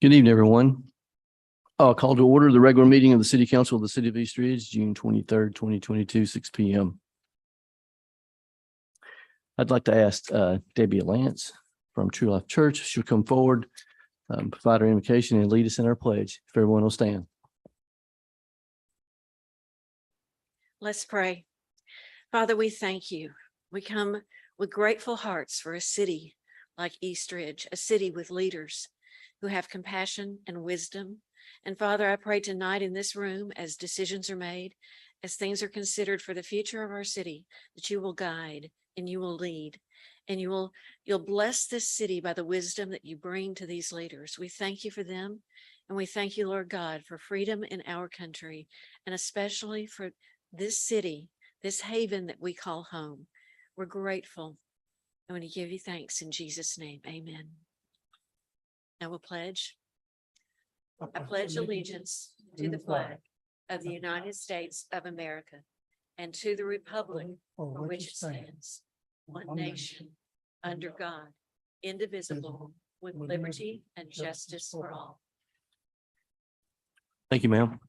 Good evening, everyone. Call to order the regular meeting of the City Council of the City of East Ridge, June 23rd, 2022, 6 p.m. I'd like to ask Debbie Lance from True Life Church. She'll come forward, provide our invocation and lead us in our pledge. If everyone will stand. Let's pray. Father, we thank you. We come with grateful hearts for a city like East Ridge, a city with leaders who have compassion and wisdom. And Father, I pray tonight in this room, as decisions are made, as things are considered for the future of our city, that you will guide and you will lead and you'll bless this city by the wisdom that you bring to these leaders. We thank you for them. And we thank you, Lord God, for freedom in our country, and especially for this city, this haven that we call home. We're grateful. I want to give you thanks in Jesus' name. Amen. I will pledge. I pledge allegiance to the flag of the United States of America and to the republic for which it stands, one nation, under God, indivisible, with liberty and justice for all. Thank you, ma'am.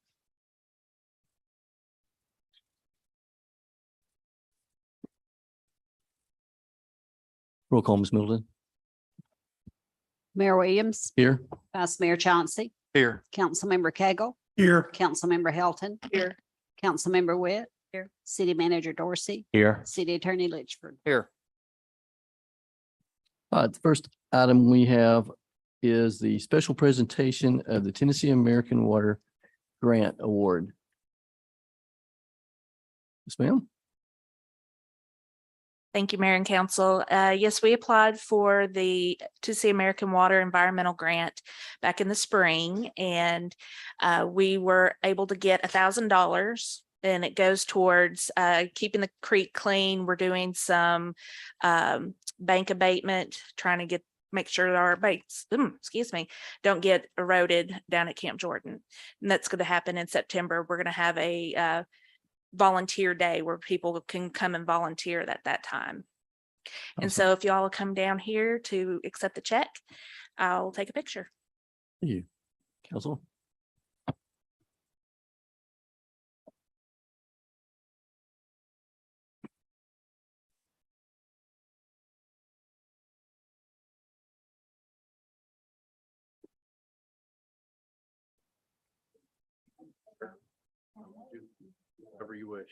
Roll call, Ms. Middleton. Mayor Williams, Here. Vice Mayor Chauncey, Here. Councilmember Cagle, Here. Councilmember Helton, Here. Councilmember Witt, Here. City Manager Dorsey, Here. City Attorney Litchford. Here. The first item we have is the special presentation of the Tennessee American Water Grant Award. Yes, ma'am. Thank you, Mayor and Council. Yes, we applied for the Tennessee American Water Environmental Grant back in the spring, and we were able to get $1,000, and it goes towards keeping the creek clean. We're doing some bank abatement, trying to make sure our banks, don't get eroded down at Camp Jordan. And that's going to happen in September. We're going to have a volunteer day where people can come and volunteer at that time. And Awesome. so if y'all come down here to accept the check, I'll take a picture. Thank you, Council. Whatever you wish.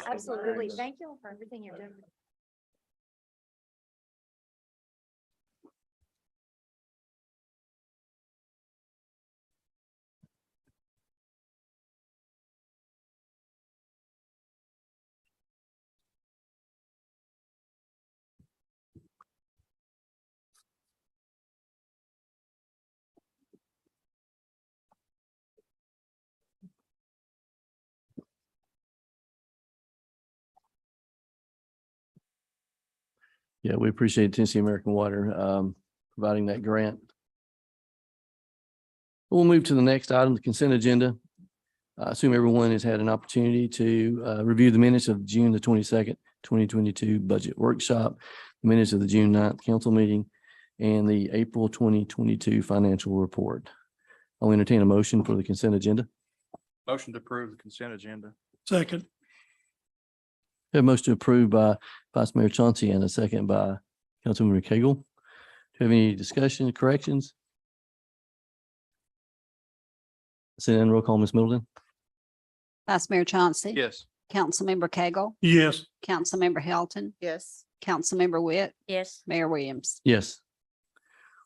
Absolutely. Thank you for everything you're doing. Yeah, we appreciate Tennessee American Water providing that grant. We'll move to the next item, the consent agenda. I assume everyone has had an opportunity to review the minutes of June the 22nd, 2022 budget workshop, the minutes of the June 9th council meeting, and the April 2022 financial report. I'll entertain a motion for the consent agenda. Motion to approve the consent agenda. Second. We have a motion to approve by Vice Mayor Chauncey and a second by Councilmember Cagle. Do you have any discussion, corrections? Send in roll call, Ms. Middleton. Vice Mayor Chauncey. Yes. Councilmember Cagle, Yes. Councilmember Helton, Yes. Councilmember Witt, Yes. Mayor Williams. Yes.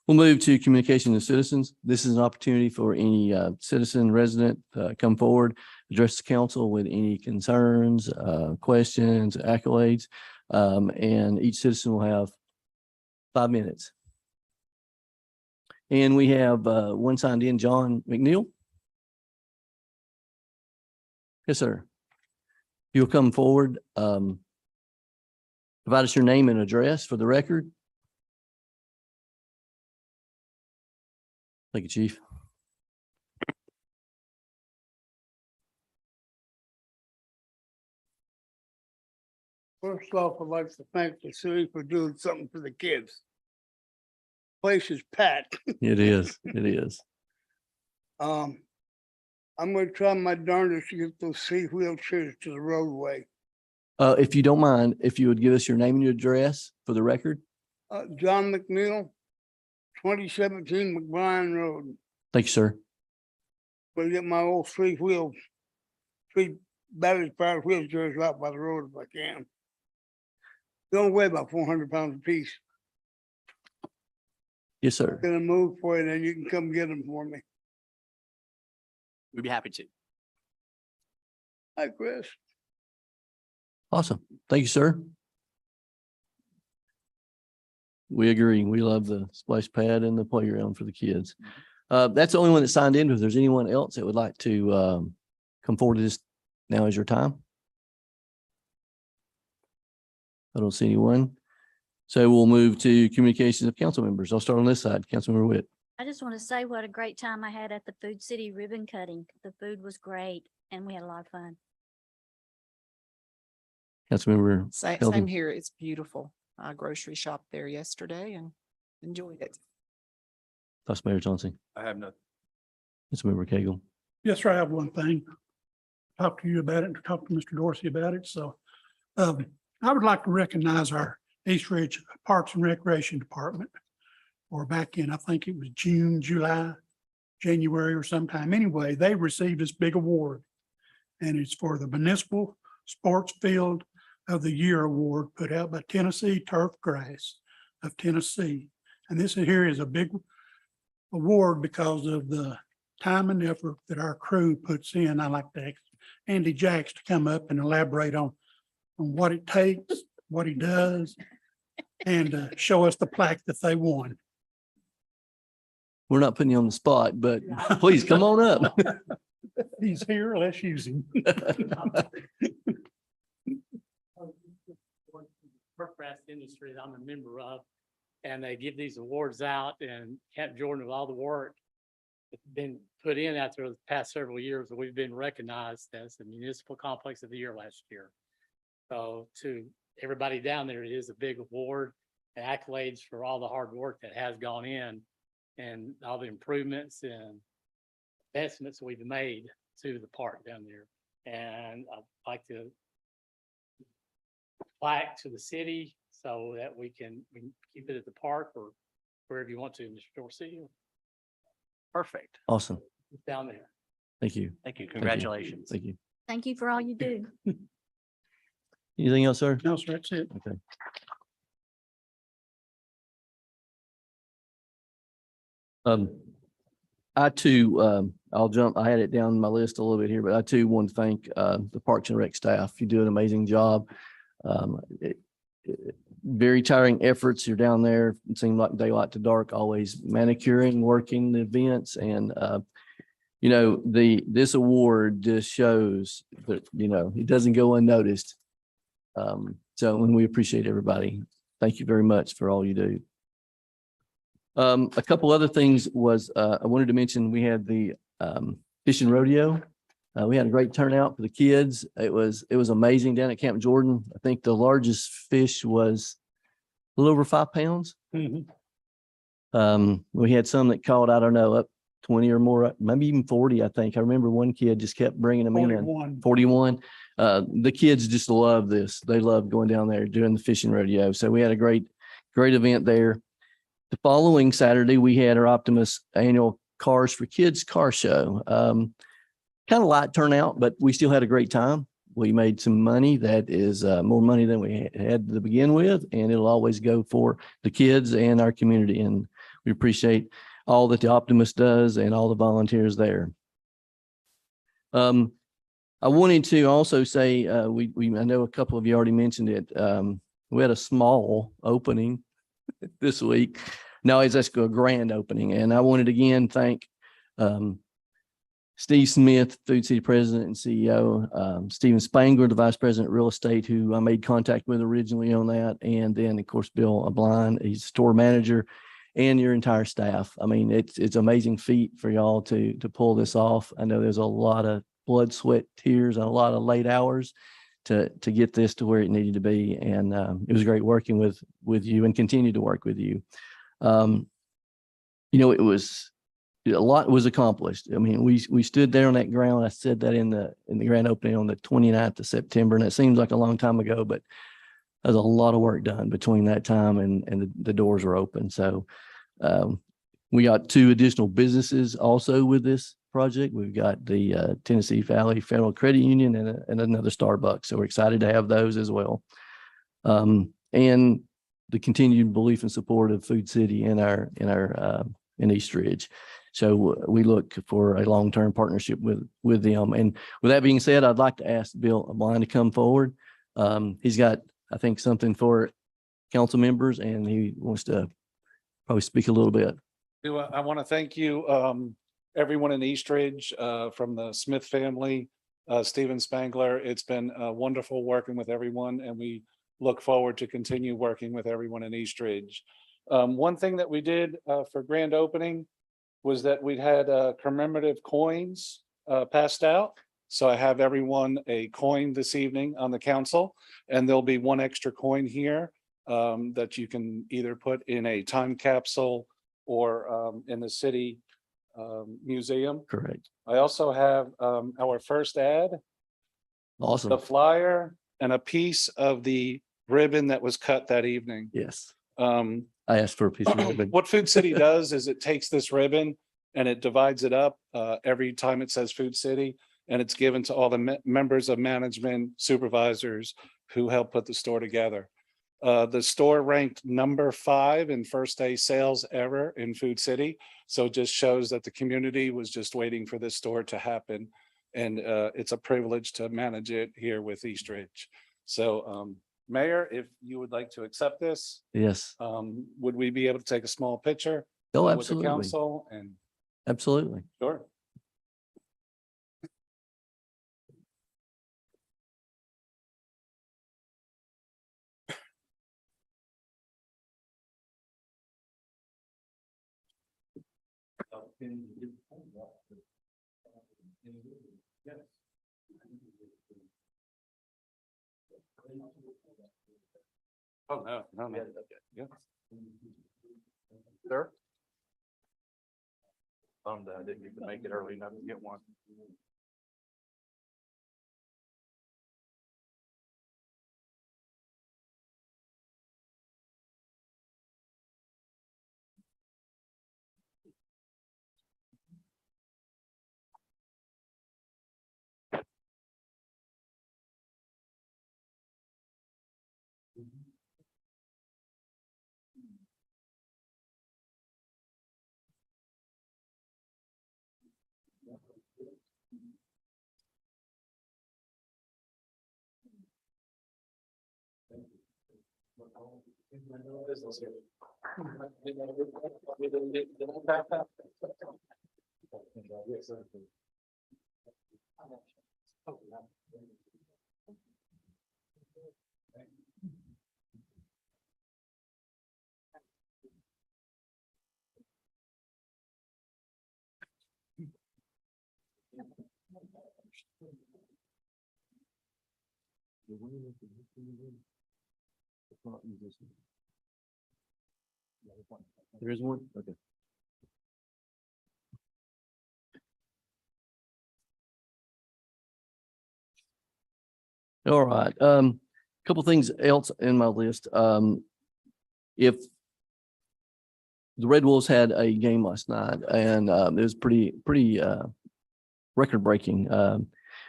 We'll move to communication to citizens. This is an opportunity for any citizen resident come forward, address the council with any concerns, questions, accolades, and each citizen will have 5 minutes. And we have one signed in, John McNeil. Yes, sir. You'll come forward. Provide us your name and address for the record. Thank you, Chief. First off, I'd like to thank the city for doing something for the kids. Place is packed. It is. It is. I'm gonna try my darndest to get those 3 wheelchairs to the roadway. If you don't mind, if you would give us your name and your address for the record. John McNeil, 2017 McBrien Road. Thank you, sir. Gonna get my old 3 battery powered wheelchairs out by the road if I can. They only weigh about 400 pounds apiece. Yes, sir. Gonna move for you, then you can come get them for me. We'd be happy to. Hi, Chris. Awesome. Thank you, sir. We agree. We love the splash pad and the playground for the kids. That's the only one that signed in. If there's anyone else that would like to come forward to this, now is your time. I don't see anyone. So we'll move to communications of council members. I'll start on this side. Councilmember Witt. I just want to say what a great time I had at the Food City ribbon cutting. The food was great and we had a lot of fun. Councilmember Same Helding. here. It's beautiful. I grocery shopped there yesterday and enjoyed it. Vice Mayor Johnson. I have nothing. Councilmember Cagle. Yes, sir. I have one thing. Talk to you about it, and talk to Mr. Dorsey about it. So I would like to recognize our East Ridge Parks and Recreation Department. Or back in, I think it was June, July, January or sometime. Anyway, they received this big award. And it's for the Municipal Sports Field of the Year Award put out by Tennessee Turf Grass of Tennessee. And this here is a big award because of the time and effort that our crew puts in. I like to ask Andy Jacks to come up and elaborate on what it takes, what he does, and show us the plaque that they won. We're not putting you on the spot, but please come on up. He's here, let's use him. Turfgrass industry that I'm a member of, and they give these awards out, and Camp Jordan, with all the work that's been put in after the past several years, we've been recognized as the Municipal Complex of the Year last year. So to everybody down there, it is a big award and accolades for all the hard work that has gone in and all the improvements and investments we've made to the park down there. And I'd like to plaque to the city so that we can keep it at the park or wherever you want to, Mr. Dorsey, Perfect. Awesome. down there. Thank you. Thank you. Thank you. Congratulations. Thank you. Thank you for all you do. Anything else, sir? No, sir, that's it. Okay. I too, I'll jump, I had it down my list a little bit here, but I too want to thank the Parks and Rec staff. You do an amazing job. Very tiring efforts. You're down there. It seemed like daylight to dark, always manicuring, working the events. And you know, this award just shows that, you know, it doesn't go unnoticed. So when we appreciate everybody, thank you very much for all you do. A couple other things was, I wanted to mention, we had the fishing rodeo. We had a great turnout for the kids. It was amazing down at Camp Jordan. I think the largest fish was a little over 5 pounds. We had some that caught, I don't know, up 20 or more, maybe even 40, I think. I remember one kid just kept bringing them in. 41. 41. The kids just love this. They love going down there doing the fishing rodeo. So we had a great event there. The following Saturday, we had our Optimus annual Cars for Kids car show. Kind of light turnout, but we still had a great time. We made some money that is more money than we had to begin with, and it'll always go for the kids and our community. And we appreciate all that the Optimus does and all the volunteers there. I wanted to also say, I know a couple of you already mentioned it. We had a small opening this week. No, it's just a grand opening. And I wanted to again thank Steve Smith, Food City President and CEO, Stephen Spangler, the Vice President of Real Estate, who I made contact with originally on that. And then, of course, Bill Blind, he's store manager, and your entire staff. I mean, it's amazing feat for y'all to pull this off. I know there's a lot of blood, sweat, tears, and a lot of late hours to get this to where it needed to be. And it was great working with you and continue to work with you. It was a lot was accomplished. I mean, we stood there on that ground. I said that in the grand opening on the 29th of September, and it seems like a long time ago, but there's a lot of work done between that time and the doors were open. So we got 2 additional businesses also with this project. We've got the Tennessee Valley Federal Credit Union and another Starbucks. So we're excited to have those as well. And the continued belief and support of Food City in East Ridge. So we look for a long-term partnership with them. And with that being said, I'd like to ask Bill Blind to come forward. He's got, I think, something for council members, and he wants to probably speak a little bit. I want to thank you, everyone in East Ridge, from the Smith family, Stephen Spangler. It's been wonderful working with everyone, and we look forward to continue working with everyone in East Ridge. One thing that we did for grand opening was that we had commemorative coins passed out. So I have everyone a coin this evening on the council, and there'll be 1 extra coin here that you can either put in a time capsule or in the city museum. Correct. I also have our first ad, Awesome. the flyer, and a piece of the ribbon that was cut that evening. Yes. Um, I asked for a piece of ribbon. What Food City does is it takes this ribbon and it divides it up every time it says Food City, and it's given to all the members of management, supervisors who help put the store together. The store ranked number 5 in first day sales ever in Food City. So it just shows that the community was just waiting for this store to happen. And it's a privilege to manage it here with East Ridge. So Mayor, if you would like to accept this, Yes. would we be able to take a small picture Oh, with the absolutely. council? And Absolutely. sure. Oh, no. Yeah. Sir? Bummed I didn't get to make it early enough to get one. There is one? Okay. All right. Couple things else in my list. If the Red Wolves had a game last night, and it was pretty record breaking.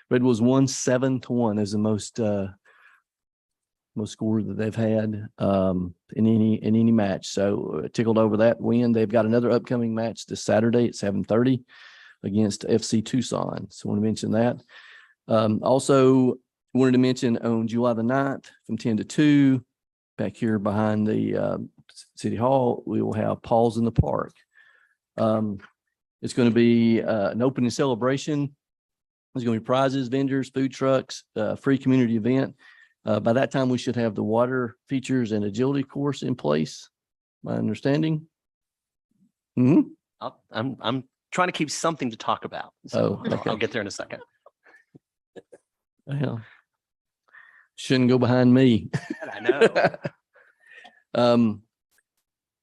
Red Wolves won 7-1 is the most score that they've had in any match. So tickled over that win. They've got another upcoming match this Saturday at 7:30 against FC Tucson. So I want to mention that. Also wanted to mention on July the 9th from 10 to 2, back here behind the City Hall, we will have Paws in the Park. It's going to be an opening celebration. There's going to be prizes, vendors, food trucks, free community event. By that time, we should have the water features and agility course in place, my understanding. Hmm. I'm trying to keep something to talk about. So Oh, okay. I'll get there in a second. Well, shouldn't go behind me. I know.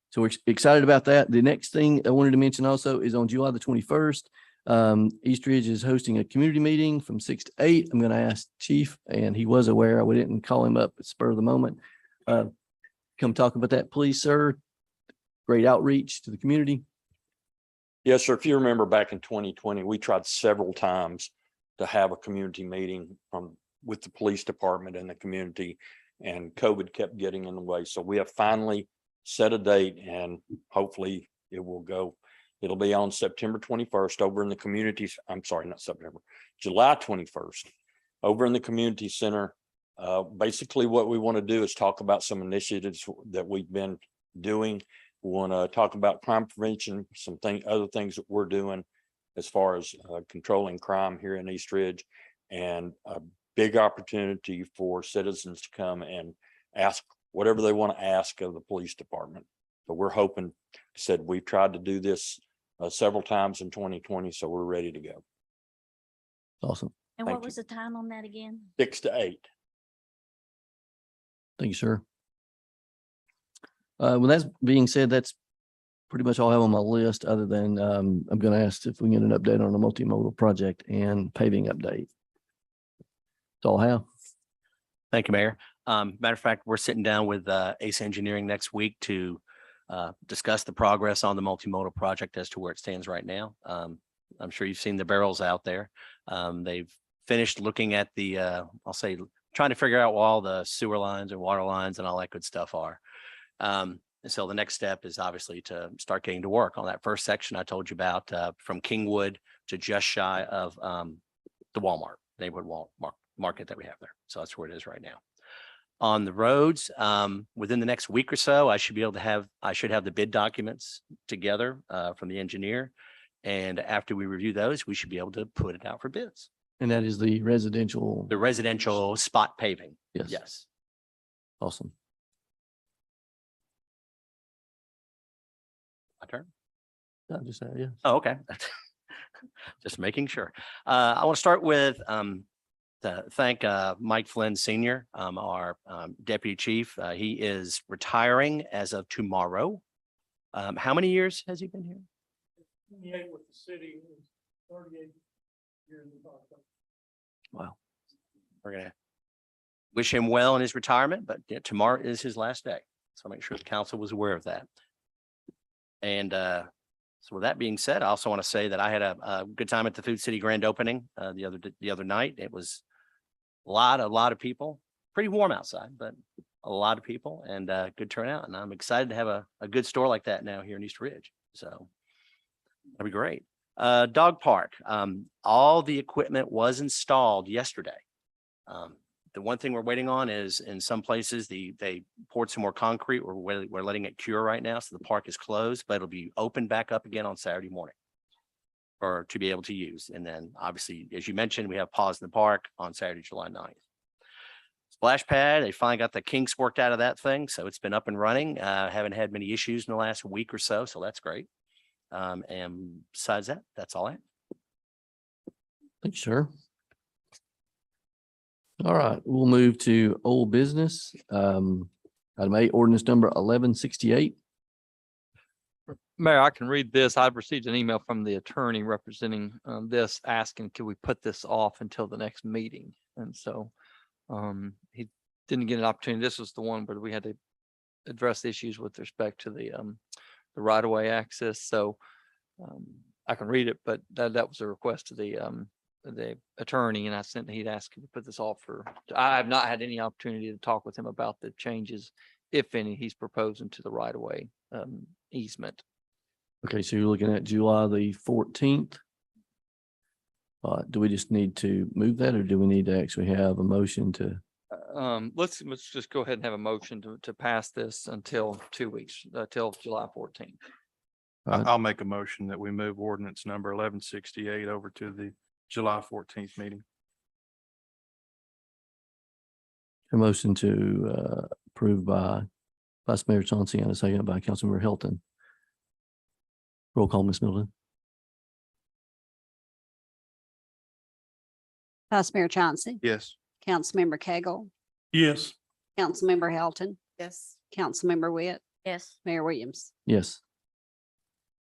So we're excited about that. The next thing I wanted to mention also is on July the 21st. East Ridge is hosting a community meeting from 6 to 8. I'm going to ask Chief, and he was aware. We didn't call him up at spur of the moment. Come talk about that, please, sir. Great outreach to the community. Yes, sir. If you remember back in 2020, we tried several times to have a community meeting with the police department and the community, and COVID kept getting in the way. So we have finally set a date, and hopefully it will go. It'll be on September 21st over in the communities. I'm sorry, not September, July 21st over in the community center. Basically what we want to do is talk about some initiatives that we've been doing. We want to talk about crime prevention, other things that we're doing as far as controlling crime here in East Ridge, and a big opportunity for citizens to come and ask whatever they want to ask of the police department. But we're hoping, we've tried to do this several times in 2020, so we're ready to go. Awesome. And Thank what was the time on that again? 6 to 8. Thank you, sir. With that being said, that's pretty much all I have on my list, other than I'm going to ask if we can get an update on the multimodal project and paving update. That's all I have. Thank you, Mayor. Matter of fact, we're sitting down with Ace Engineering next week to discuss the progress on the multimodal project as to where it stands right now. I'm sure you've seen the barrels out there. They've finished looking at the, I'll say, trying to figure out where all the sewer lines and water lines and all that good stuff are. And so the next step is obviously to start getting to work on that first section I told you about, from Kingwood to just shy of the Walmart, neighborhood Walmart market that we have there. So that's where it is right now. On the roads, within the next week or so, I should have the bid documents together from the engineer. And after we review those, we should be able to put it out for bids. And that is the residential. The residential spot paving. Yes. Yes. Awesome. My turn. No, just that, yeah. Oh, okay. Just making sure. I want to start with to thank Mike Flynn Senior, our deputy chief. He is retiring as of tomorrow. How many years has he been here? 28 with the city, 38 years in the park. Wow. We're gonna wish him well in his retirement, but yeah, tomorrow is his last day. So make sure the council was aware of that. And so with that being said, I also want to say that I had a good time at the Food City grand opening the other night. It was a lot of people, pretty warm outside, but a lot of people, and good turnout. And I'm excited to have a good store like that now here in East Ridge. So that'd be great. Dog park. All the equipment was installed yesterday. The one thing we're waiting on is in some places, they poured some more concrete. We're letting it cure right now. So the park is closed, but it'll be open back up again on Saturday morning or to be able to use. And then obviously, as you mentioned, we have Paws in the Park on Saturday, July 9th. Splash pad, they finally got the kinks worked out of that thing. So it's been up and running. Haven't had many issues in the last week or so. So that's great. And besides that, that's all I have. Thank you, sir. All right, we'll move to old business. Item 8, ordinance number 1168. Mayor, I can read this. I've received an email from the attorney representing this, asking, could we put this off until the next meeting? And so he didn't get an opportunity. This was the one where we had to address issues with respect to the right-of-way access. So I can read it, but that was a request to the attorney, and he'd asked to put this off I have not had any opportunity to talk with him about the changes, if any, he's proposing to the right-of-way easement. Okay, so you're looking at July the 14th. Do we just need to move that, or do we need to actually have a motion to? Let's just go ahead and have a motion to pass this until 2 weeks, till July 14th. All right. I'll make a motion that we move ordinance number 1168 over to the July 14th meeting. A motion to approve by Vice Mayor Chauncey and a second by Councilmember Hilton. Roll call, Ms. Middleton. Vice Mayor Chauncey, Yes. Councilmember Cagle, Yes. Councilmember Hilton, Yes. Councilmember Witt, Yes. Mayor Williams. Yes.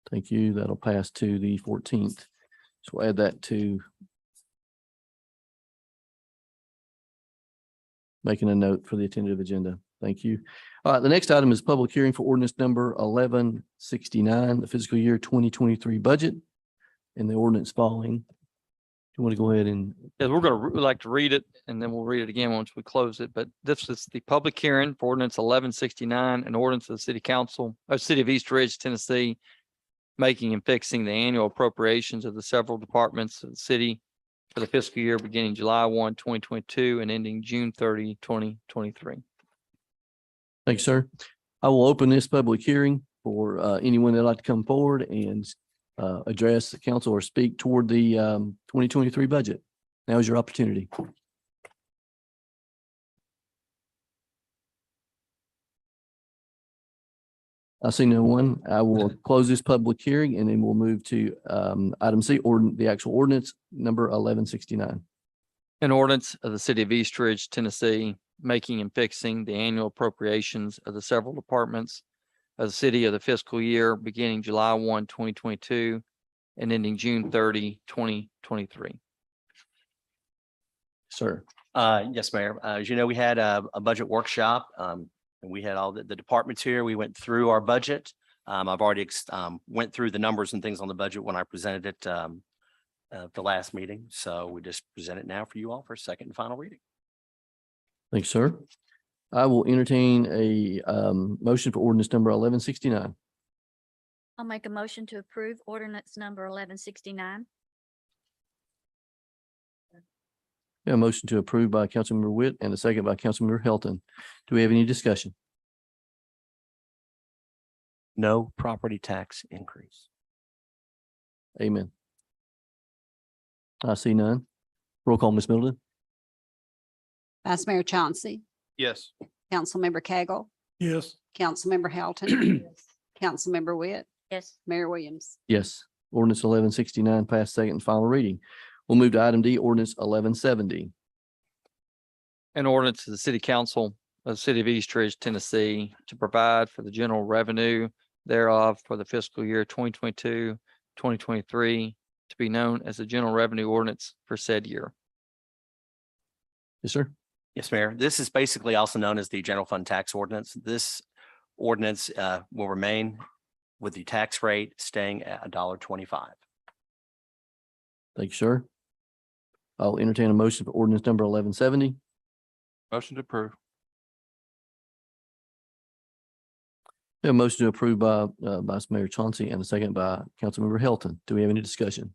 Thank you. That'll pass to the 14th. So we'll add that to making a note for the tentative agenda. Thank you. All right, the next item is public hearing for ordinance number 1169, the fiscal year 2023 budget and the ordinance following. You want to go ahead and, Yeah, we'd like to read it and then we'll read it again once we close it. But this is the public hearing for ordinance 1169, an ordinance of the city council, city of East Ridge, Tennessee, making and fixing the annual appropriations of the several departments of the city for the fiscal year beginning July 1, 2022 and ending June 30, 2023. thank you, sir. I will open this public hearing for anyone that'd like to come forward and address the council or speak toward the 2023 budget. Now is your opportunity. I see no one. I will close this public hearing and then we'll move to item C, the actual ordinance number 1169. An ordinance of the city of East Ridge, Tennessee, making and fixing the annual appropriations of the several departments of the city of the fiscal year beginning July 1, 2022 and ending June 30, 2023. Sir. Yes, Mayor. As you know, we had a budget workshop. And we had all the departments here. We went through our budget. I've already went through the numbers and things on the budget when I presented it the last meeting. So we just present it now for you all for a second and final reading. Thank you, sir. I will entertain a motion for ordinance number 1169. I'll make a motion to approve ordinance number 1169. A motion to approve by Councilmember Witt and a second by Councilmember Hilton. Do we have any discussion? No property tax increase. Amen. I see none. Roll call, Ms. Middleton. Vice Mayor Chauncey, Yes. Councilmember Cagle, Yes. Councilmember Hilton, Councilmember Witt, Yes. Mayor Williams. Yes. Ordinance 1169 passed second and final reading. We'll move to item D, ordinance 1170. An ordinance of the city council of the city of East Ridge, Tennessee, to provide for the general revenue thereof for the fiscal year 2022, 2023, to be known as the general revenue ordinance for said year. Yes, sir. Yes, Mayor. This is basically also known as the general fund tax ordinance. This ordinance will remain with the tax rate staying at $1.25. Thank you, sir. I'll entertain a motion for ordinance number 1170. Motion to approve. A motion to approve by Vice Mayor Chauncey and a second by Councilmember Hilton. Do we have any discussion?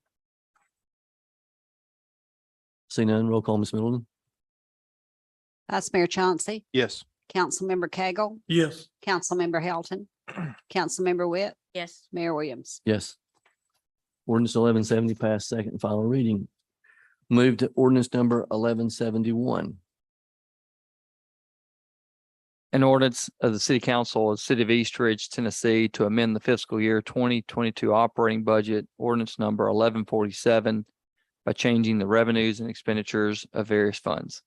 See none. Roll call, Ms. Middleton. Vice Mayor Chauncey, Yes. Councilmember Cagle, Yes. Councilmember Hilton, Councilmember Witt, Yes. Mayor Williams. Yes. Ordinance 1170 passed second and final reading. Move to ordinance number 1171. An ordinance of the city council of the city of East Ridge, Tennessee, to amend the fiscal year 2022 operating budget, ordinance number 1147, by changing the revenues and expenditures of various funds.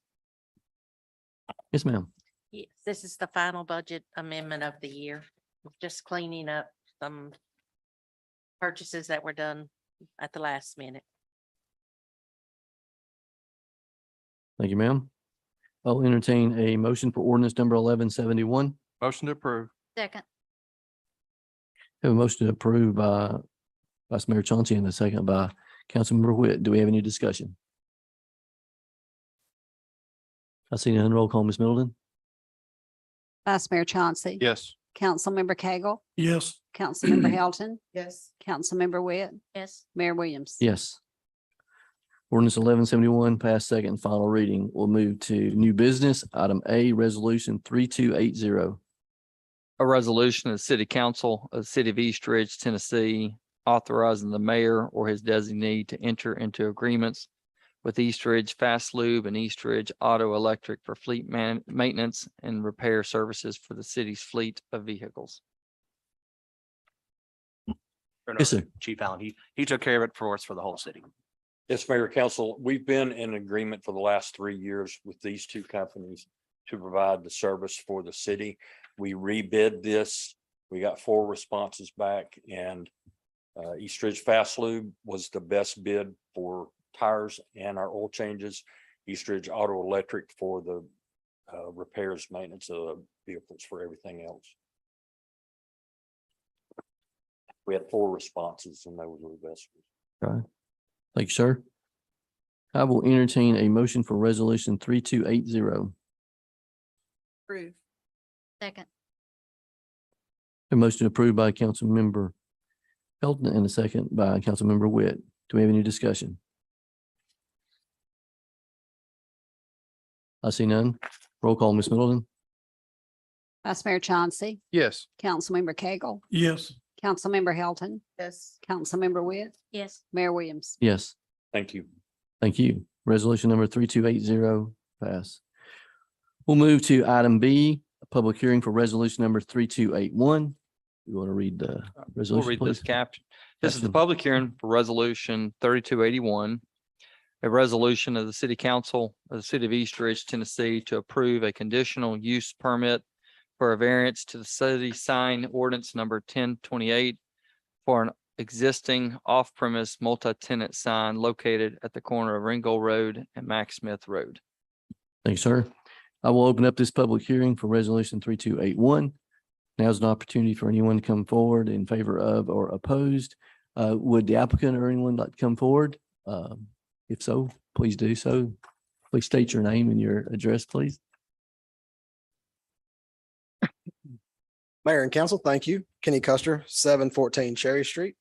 Yes, ma'am. Yes, this is the final budget amendment of the year. Just cleaning up some purchases that were done at the last minute. Thank you, ma'am. I'll entertain a motion for ordinance number 1171. Motion to approve. Second. Have a motion to approve by Vice Mayor Chauncey and a second by Councilmember Witt. Do we have any discussion? I see none. Roll call, Ms. Middleton. Vice Mayor Chauncey. Yes. Councilmember Cagle, Yes. Councilmember Hilton, Yes. Councilmember Witt, Yes. Mayor Williams. Yes. Ordinance 1171 passed second and final reading. We'll move to new business. Item A, resolution 3280. A resolution of the City Council of the City of East Ridge, Tennessee, authorizing the mayor or his designee to enter into agreements with East Ridge Fast Lube and East Ridge Auto Electric for fleet maintenance and repair services for the city's fleet of vehicles. Turn Yes, over sir. to Chief Allen, he took care of it for us for the whole city. Yes, Mayor, Council, we've been in agreement for the last 3 years with these two companies to provide the service for the city. We rebid this. We got 4 responses back, and East Ridge Fast Lube was the best bid for tires and our oil changes. East Ridge Auto Electric for the repairs, maintenance of the vehicles, for everything else. We had 4 responses and those were the best. Thank you, sir. I will entertain a motion for resolution 3280. Approve. Second. A motion approved by Councilmember Felton and a second by Councilmember Witt. Do we have any discussion? I see none. Roll call, Ms. Middleton. Vice Mayor Chauncey, Yes. Councilmember Cagle, Yes. Councilmember Hilton, Yes. Councilmember Witt, Yes. Mayor Williams. Yes, Thank you. thank you. Resolution number 3280 pass. We'll move to item B, a public hearing for resolution number 3281. You want to read the We'll resolution, read this please? caption. This is the Caption. public hearing for resolution 3281. A resolution of the City Council of the City of East Ridge, Tennessee, to approve a conditional use permit for a variance to the city sign ordinance number 1028 for an existing off-premise multi-tenant sign located at the corner of Ringgold Road and Mac Smith Road. Thanks, sir. I will open up this public hearing for resolution 3281. Now's an opportunity for anyone to come forward in favor of or opposed. Would the applicant or anyone like to come forward? If so, please do so. Please state your name and your address, please. Mayor and council, thank you. Kenny Custer, 714 Cherry Street.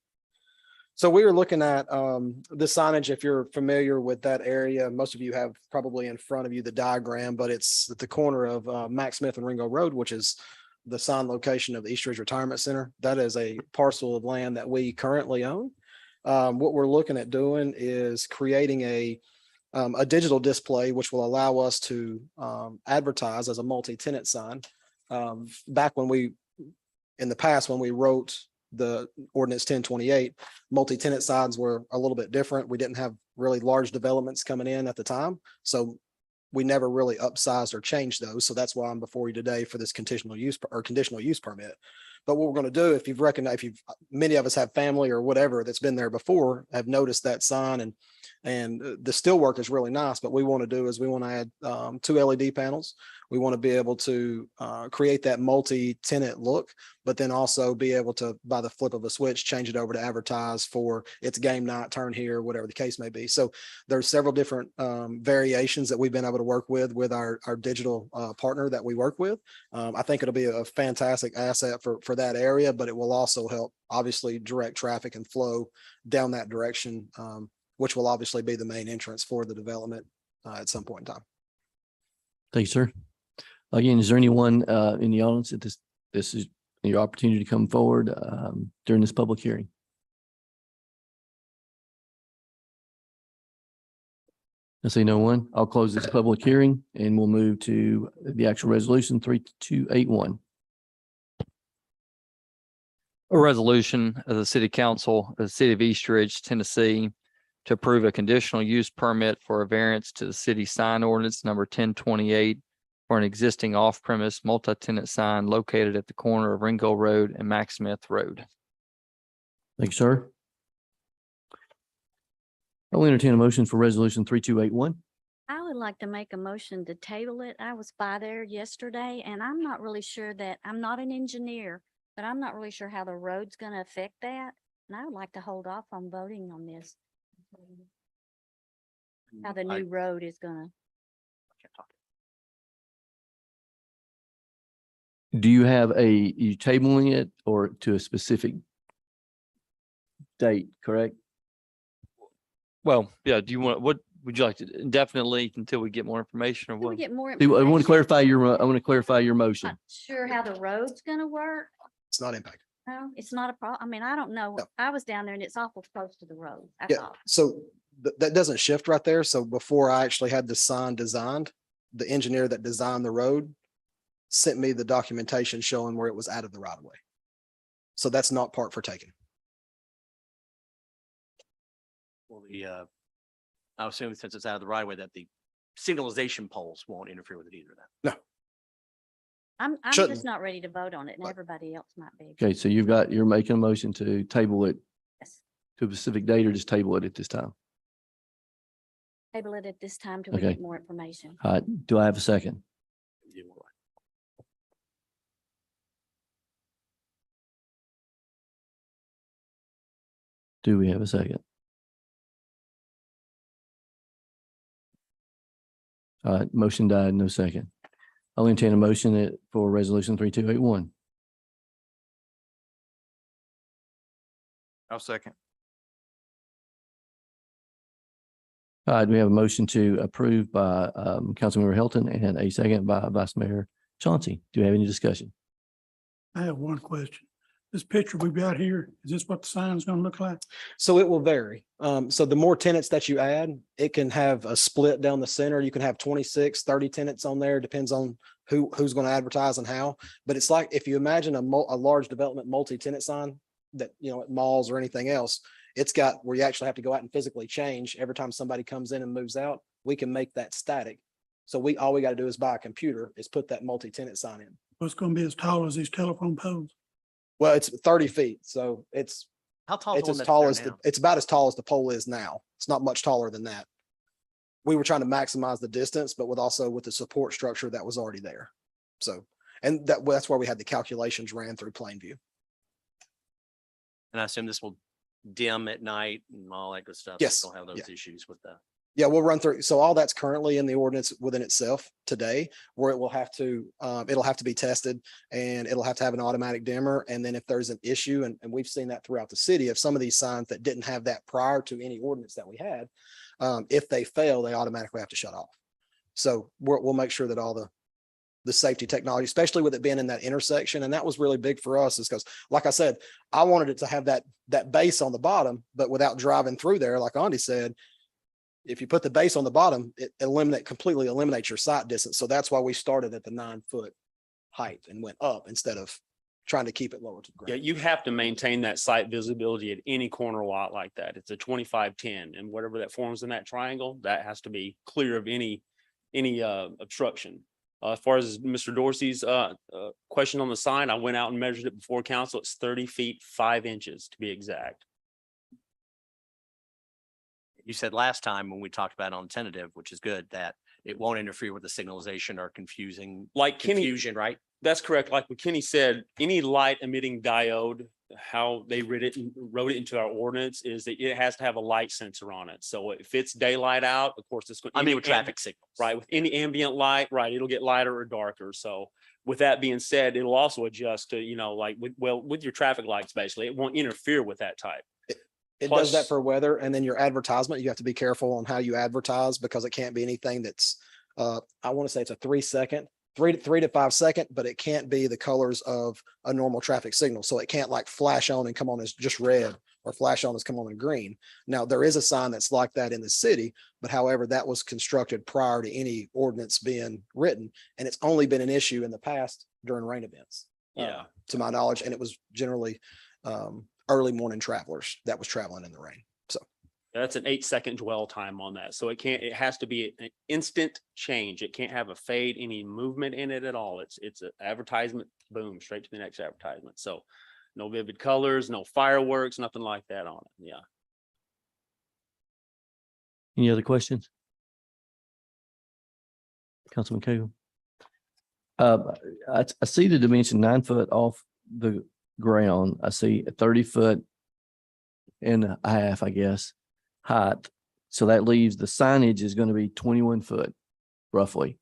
So we were looking at the signage, if you're familiar with that area, most of you have probably in front of you the diagram, but it's at the corner of Mac Smith and Ringo Road, which is the sign location of the East Ridge Retirement Center. That is a parcel of land that we currently own. What we're looking at doing is creating a digital display, which will allow us to advertise as a multi-tenant sign. Back in the past, when we wrote the ordinance 1028, multi-tenant signs were a little bit different. We didn't have really large developments coming in at the time. So we never really upsized or changed those. So that's why I'm before you today for this conditional use permit. But what we're going to do, if you've recognized, many of us have family or whatever that's been there before, have noticed that sign, and the still work is really nice. But we want to do is we want to add 2 LED panels. We want to be able to create that multi-tenant look, but then also be able to, by the flip of a switch, change it over to advertise for it's game night, turn here, whatever the case may be. So there's several different variations that we've been able to work with our digital partner that we work with. I think it'll be a fantastic asset for that area, but it will also help obviously direct traffic and flow down that direction, which will obviously be the main entrance for the development at some point in time. Thank you, sir. Again, is there anyone in the audience that this is your opportunity to come forward during this public hearing? I see no one. I'll close this public hearing and we'll move to the actual resolution 3281. A resolution of the City Council of the City of East Ridge, Tennessee, to approve a conditional use permit for a variance to the city sign ordinance number 1028 for an existing off-premise multi-tenant sign located at the corner of Ringgold Road and Mac Smith Road. Thank you, sir. I'll entertain a motion for resolution 3281. I would like to make a motion to table it. I was by there yesterday and I'm not really sure that, I'm not an engineer, but I'm not really sure how the road's going to affect that. And I would like to hold off on voting on this. How the new road is gonna. Do you have you tabling it or to a specific date, correct? Well, yeah, do you want, what would you like to indefinitely until we get more information or Till we what? get more I want to information. clarify I want to clarify your motion. Not sure how the road's gonna work. It's not impacted. No, it's not a problem. I mean, I don't know. No. I was down there and it's awful close to the road. That's Yeah, all. so that doesn't shift right there. So before I actually had the sign designed, the engineer that designed the road sent me the documentation showing where it was out of the right of way. So that's not part for taking. Well, I assume since it's out of the right of way that the signalization poles won't interfere with it either then. I'm Shouldn't. just not ready to vote on it and Right. everybody else might be. Okay, so you're making a motion to table it Yes. to a specific date or just table it at this time? Table it at this time till we Okay. get more information. All right, do I have a second? Do we have a second? All right, motion died, no second. I'll entertain a motion for resolution 3281. I'll second. All right, we have a motion to approve by Councilmember Hilton and a second by Vice Mayor Chauncey. Do you have any discussion? I have one question. This picture we've got here, is this what the sign's gonna look like? So it will vary. So the more tenants that you add, it can have a split down the center. You can have 26, 30 tenants on there, depends on who's going to advertise and how. But it's like, if you imagine a large development multi-tenant sign that, at malls or anything else, it's got where you actually have to go out and physically change every time somebody comes in and moves out. We can make that static. So all we got to do is buy a computer, is put that multi-tenant sign in. It's gonna be as tall as these telephone poles. Well, it's 30 feet, so it's How tall? is It's the one as that's tall there as, now? it's about as tall as the pole is now. It's not much taller than that. We were trying to maximize the distance, but with the support structure that was already there. So, and that's where we had the calculations ran through Plainview. And I assume this will dim at night and all that good stuff. so Yes, we Don't have those yeah. issues with the. Yeah, we'll run through. So all that's currently in the ordinance within itself today, where it will have to, it'll have to be tested and it'll have to have an automatic dimmer. And then if there's an issue, and we've seen that throughout the city, of some of these signs that didn't have that prior to any ordinance that we had, if they fail, they automatically have to shut off. So we'll make sure that all the safety technology, especially with it being in that intersection. And that was really big for us, is because, like I said, I wanted it to have that base on the bottom, but without driving through there, like Andy said, if you put the base on the bottom, it completely eliminates your sight distance. So that's why we started at the 9-foot height and went up instead of trying to keep it lower to the Yeah, ground. you have to maintain that site visibility at any corner lot like that. It's a 25-10, and whatever that forms in that triangle, that has to be clear of any obstruction. As far as Mr. Dorsey's question on the sign, I went out and measured it before council. It's 30 feet, 5 inches to be exact. You said last time when we talked about it on tentative, which is good, that it won't interfere with the signalization or Like Kenny, confusion, right? that's correct. Like what Kenny said, any light emitting diode, how they wrote it into our ordinance is that it has to have a light sensor on it. So if it's daylight out, of course, it's. I mean, with traffic signals. Right, with any ambient light, right, it'll get lighter or darker. So with that being said, it'll also adjust to, like with your traffic lights, basically, it won't interfere with that type. It does that Plus- for weather, and then your advertisement, you have to be careful on how you advertise, because it can't be anything that's, I want to say it's a 3-second, 3 to 5 second, but it can't be the colors of a normal traffic signal. So it can't like flash on and come on as just red, or flash on as come on in green. Now, there is a sign that's like that in the city, but however, that was constructed prior to any ordinance being written. And it's only been an issue in the past during rain events. Yeah. To my knowledge, and it was generally, early morning travelers that was traveling in the rain. So That's an 8-second dwell time on that. So it has to be an instant change. It can't have a fade, any movement in it at all. It's an advertisement, boom, straight to the next advertisement. So no vivid colors, no fireworks, nothing like that on it. Yeah. Any other questions? Councilman Cagle? I see the dimension 9 foot off the ground. I see a 30 foot and a half, I guess, height. So that leaves the signage is going to be 21 foot roughly.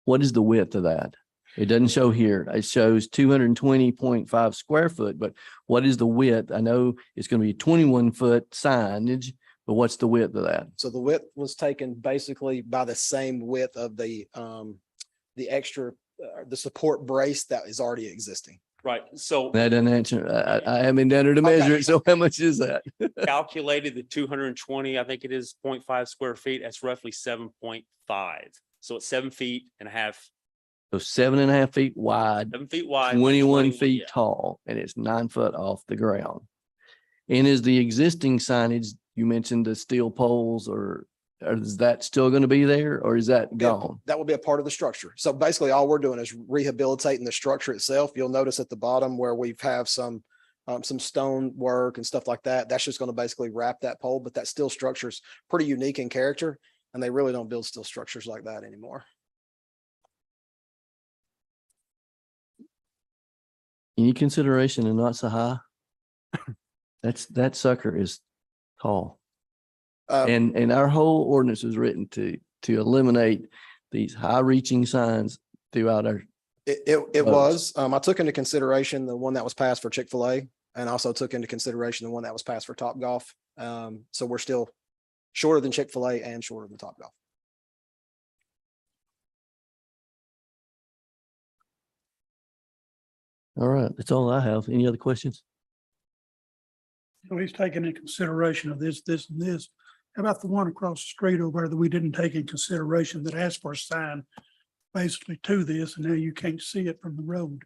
What is the width of that? It doesn't show here. It shows 220.5 square foot, but what is the width? I know it's going to be 21 foot signage, But what's the width of that? So the width was taken basically by the same width of the extra, the support brace that is already existing. Right, so That doesn't answer, I haven't done it to measure it, so how much is that? calculated the 220, I think it is 0.5 square feet, that's roughly 7.5. So it's 7.5 feet, So 7.5 feet wide, 7 feet wide. 21 feet yeah. tall, and it's 9 foot off the ground. And is the existing signage, you mentioned the steel poles, or is that still going to be there, or is that gone? That will be a part of the structure. So basically all we're doing is rehabilitating the structure itself. You'll notice at the bottom where we have some stone work and stuff like that. That's just going to basically wrap that pole, but that steel structure is pretty unique in character, and they really don't build steel structures like that anymore. Any consideration and not so high? That sucker is tall. And our whole ordinance was written to eliminate these high reaching signs throughout our. It was, I took into consideration the one that was passed for Chick-fil-A, and also took into consideration the one that was passed for Topgolf. So we're still shorter than Chick-fil-A and shorter than Topgolf. All right, that's all I have. Any other questions? So he's taking into consideration of this, this, and this. How about the one across the street over there that we didn't take in consideration that asked for a sign basically to this, and now you can't see it from the road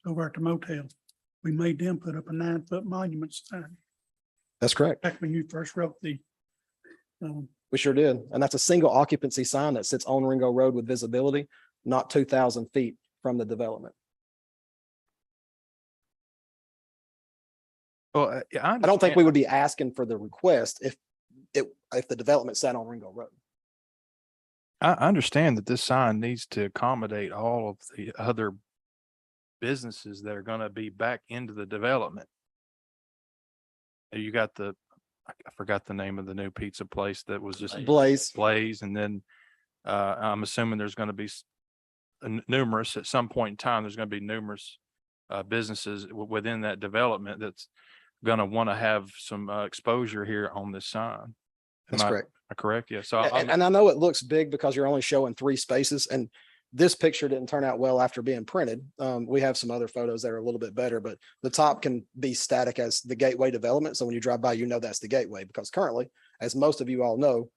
over at the motel? We made them put up a 9-foot monument sign That's correct. back when you first wrote the. We sure did. And that's a single occupancy sign that sits on Ringo Road with visibility, not 2,000 feet from the development. Well, I don't think we would be asking for the request if the development sat on Ringo Road. I understand that this sign needs to accommodate all of the other businesses that are gonna be back into the development. You got I forgot the name of the new pizza place that was just Blaze. And then I'm assuming there's gonna be numerous, at some point in time, there's gonna be numerous businesses within that development that's gonna want to have some exposure here on this sign. That's correct. Am I correct? Yeah. So And I know it looks big because you're only showing 3 spaces, and this picture didn't turn out well after being printed. We have some other photos that are a little bit better, but the top can be static as the gateway development. So when you drive by, you know that's the gateway, because currently, as most of you all know,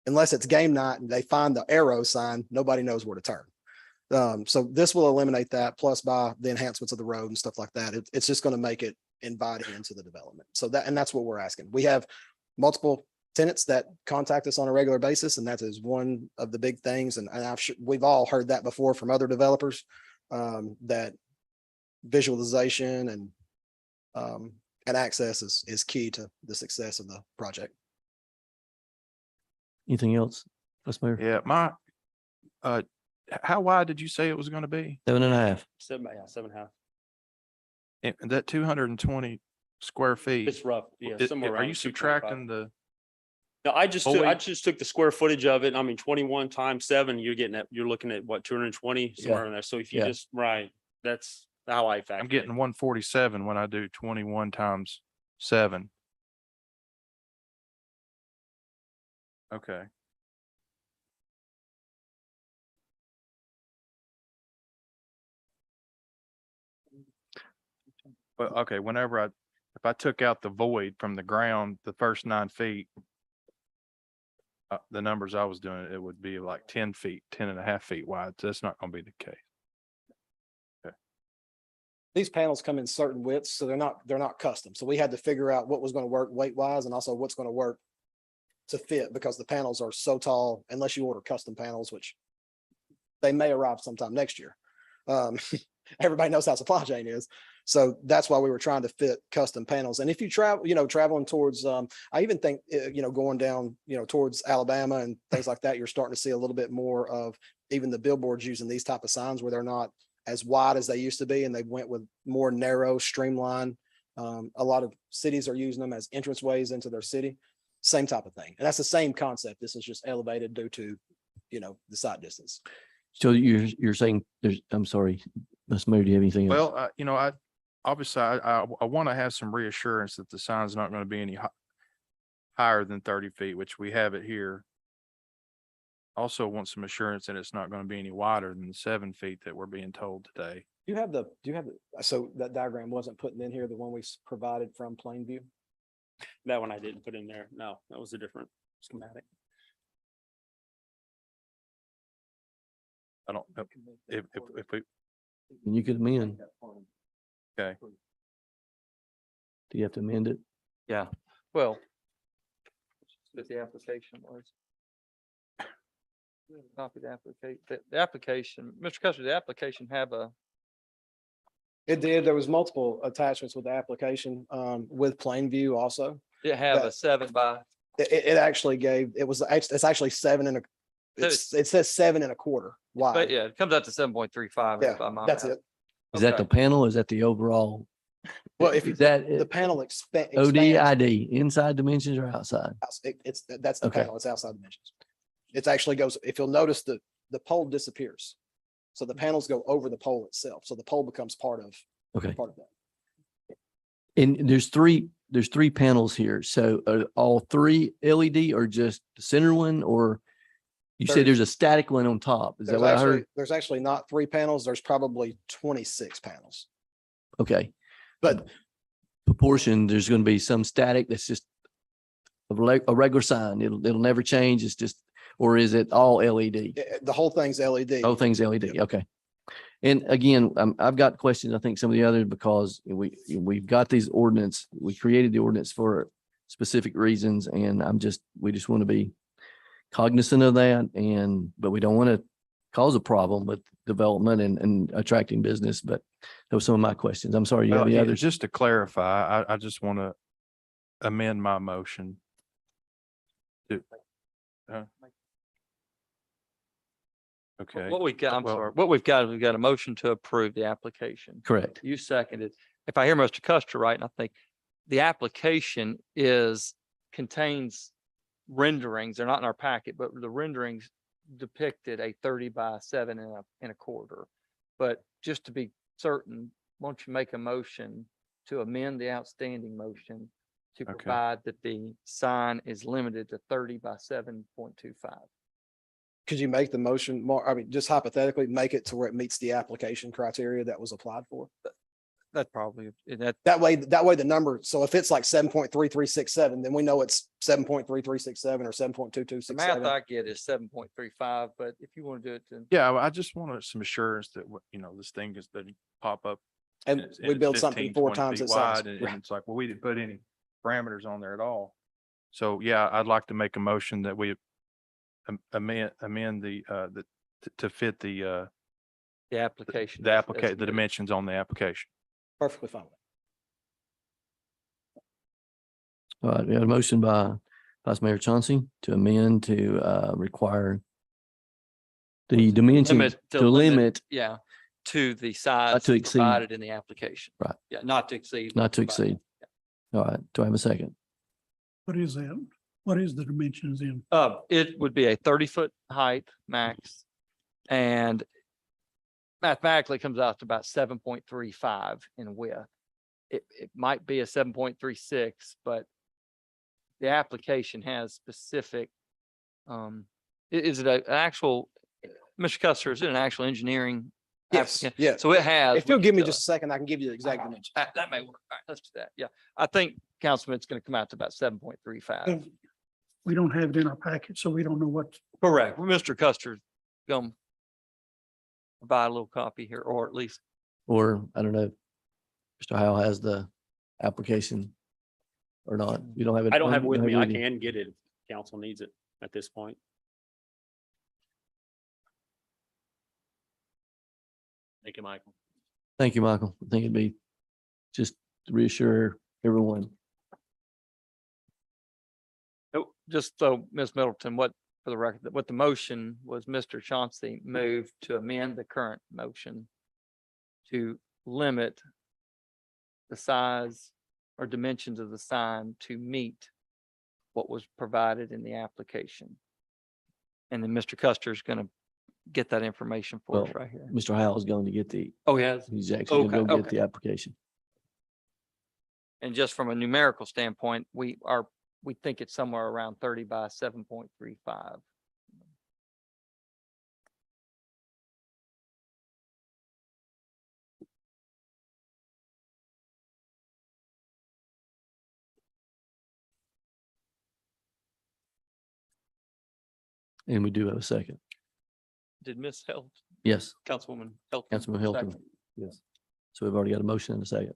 unless it's game night and they find the arrow sign, nobody knows where to turn. So this will eliminate that, plus by the enhancements of the road and stuff like that. It's just going to make it inviting into the development. So that's what we're asking. We have multiple tenants that contact us on a regular basis, and that is one of the big things. And we've all heard that before from other developers, that visualization and access is key to the success of the project. Anything else? Vice Mayor? Yeah, how wide did you say it was gonna be? 7.5. 7.5. And that 220 square feet? It's rough, yeah. somewhere Are around you 225. subtracting the? No, I Fully- just took the square footage of it. I mean, 21 times 7, you're looking at what, 220 somewhere in there. So if you Yeah. just, right, that's how I factor. I'm getting 147 when I do 21 times 7. Okay. But okay, if I took out the void from the ground, the first 9 feet, the numbers I was doing, it would be like 10 feet, 10.5 feet wide. So that's not gonna be the case. These panels come in certain widths, so they're not custom. So we had to figure out what was going to work weight wise, and also what's going to work to fit, because the panels are so tall, unless you order custom panels, which they may arrive sometime next year. Everybody knows how supply chain is. So that's why we were trying to fit custom panels. And if you travel, traveling towards, I even think, going down, towards Alabama and things like that, you're starting to see a little bit more of even the billboards using these type of signs where they're not as wide as they used to be, and they went with more narrow, streamlined. A lot of cities are using them as entranceways into their city. Same type of thing. And that's the same concept. This is just elevated due to, the sight distance. So you're saying I'm sorry, Ms. Mayor, do you have anything else? Well, I want to have some reassurance that the sign's not going to be any higher than 30 feet, which we have it here. Also want some assurance that it's not going to be any wider than the 7 feet that we're being told today. Do you have so that diagram wasn't putting in here, the one we provided from Plainview? That one I didn't put in there. No, that was a different schematic. I don't know if we, You could amend. okay. Do you have to amend it? Yeah, well. That the application was. Copy the application, the application, Mr. Custer, the application have a, It did. There was multiple attachments with the application, with Plainview also. it have a That- 7 by, It actually gave, it's actually 7 and it says 7 1/4 but wide. yeah, it comes out to 7.35. Yeah, by my that's math. it. Is that the Okay. panel? Or is that the overall? Well, if you, Is that the panel expands. ODID, inside dimensions or outside? That's the Okay. panel. It's outside dimensions. It actually goes, if you'll notice the pole disappears. So the panels go over the pole itself. So the pole becomes part of Okay. that. And there's three panels here. So are all three LED or just the center one? Or you said there's a static one on top? Is that what I heard? There's actually not 3 panels. There's probably 26 panels. Okay. But Proportion, there's going to be some static that's just a regular sign. It'll never change. It's just, or is it all LED? the whole thing's LED. Whole thing's LED. Okay. And again, I've got questions. I think some of the others, because we've got these ordinance, we created the ordinance for specific reasons, and we just want to be cognizant of that, but we don't want to cause a problem with development and attracting business. But those are some of my questions. I'm sorry, you have Well, any yeah, others? just to clarify, I just want to amend my motion. Okay. What we got, I'm Well- sorry, what we've got is we've got a motion to approve the application. Correct. You seconded. If I hear Mr. Custer right, and I think the application contains renderings, they're not in our packet, but the renderings depicted a 30 by 7 and a quarter. But just to be certain, won't you make a motion to amend the outstanding motion to Okay. provide that the sign is limited to 30 by 7.25? Could you make the motion more, just hypothetically, make it to where it meets the application criteria that was applied for? That's probably, that, That way the number, so if it's like 7.3367, then we know it's 7.3367 or the math 7.2267. I get is 7.35, but if you want to do it to. Yeah, well, I just wanted some assurance that, this thing is that pop up. And it's- we it's build something 15, 4 20 times feet its size. wide, and it's like, well, we didn't put any parameters on there at all. So, yeah, I'd like to make a motion that we amend to fit the application. the dimensions on the application. Perfectly fine. All right, we have a motion by Vice Mayor Chauncey to amend to require the dimensions to limit, Yeah, to the size to exceed. provided in the application. Right. Yeah, not to exceed. not to provided. exceed. All right, do I have a second? What is that? What is the dimensions in? It would be a 30-foot height max. And mathematically it comes out to about 7.35 in width. It might be a 7.36, but the application has specific, is it an actual, Mr. Custer, is it an actual engineering? Yes, applicant? yeah. So it has. If you'll give me just a second, I can give you the exact dimension. That may work. All right, let's do that. Yeah. I think, Councilman, it's going to come out to about 7.35. We don't have it in our package, so we don't know what. Correct. Well, Mr. Custer's going to provide a little copy here, or at least. Or I don't know, Mr. Howell has the application or not. You don't have it. I don't have it you with me. I you. can get it. If council needs it at this point. Thank you, Michael. Thank you, Michael. I think it'd be just to reassure everyone. Oh, just so, Ms. Middleton, for the record, what the motion was, Mr. Chauncey moved to amend the current motion to limit the size or dimensions of the sign to meet what was provided in the application. And then Mr. Custer is going to get that information for us Well, right here. Mr. Howell is going to get Oh, yes. he's actually going to go get Okay. the application. And just from a numerical standpoint, our we think it's somewhere around 30 by 7.35. And we do have a second. Did Ms. Help, Yes, Councilwoman Hilton? Councilman Hilton. second? Yes. So we've already got a motion and a second.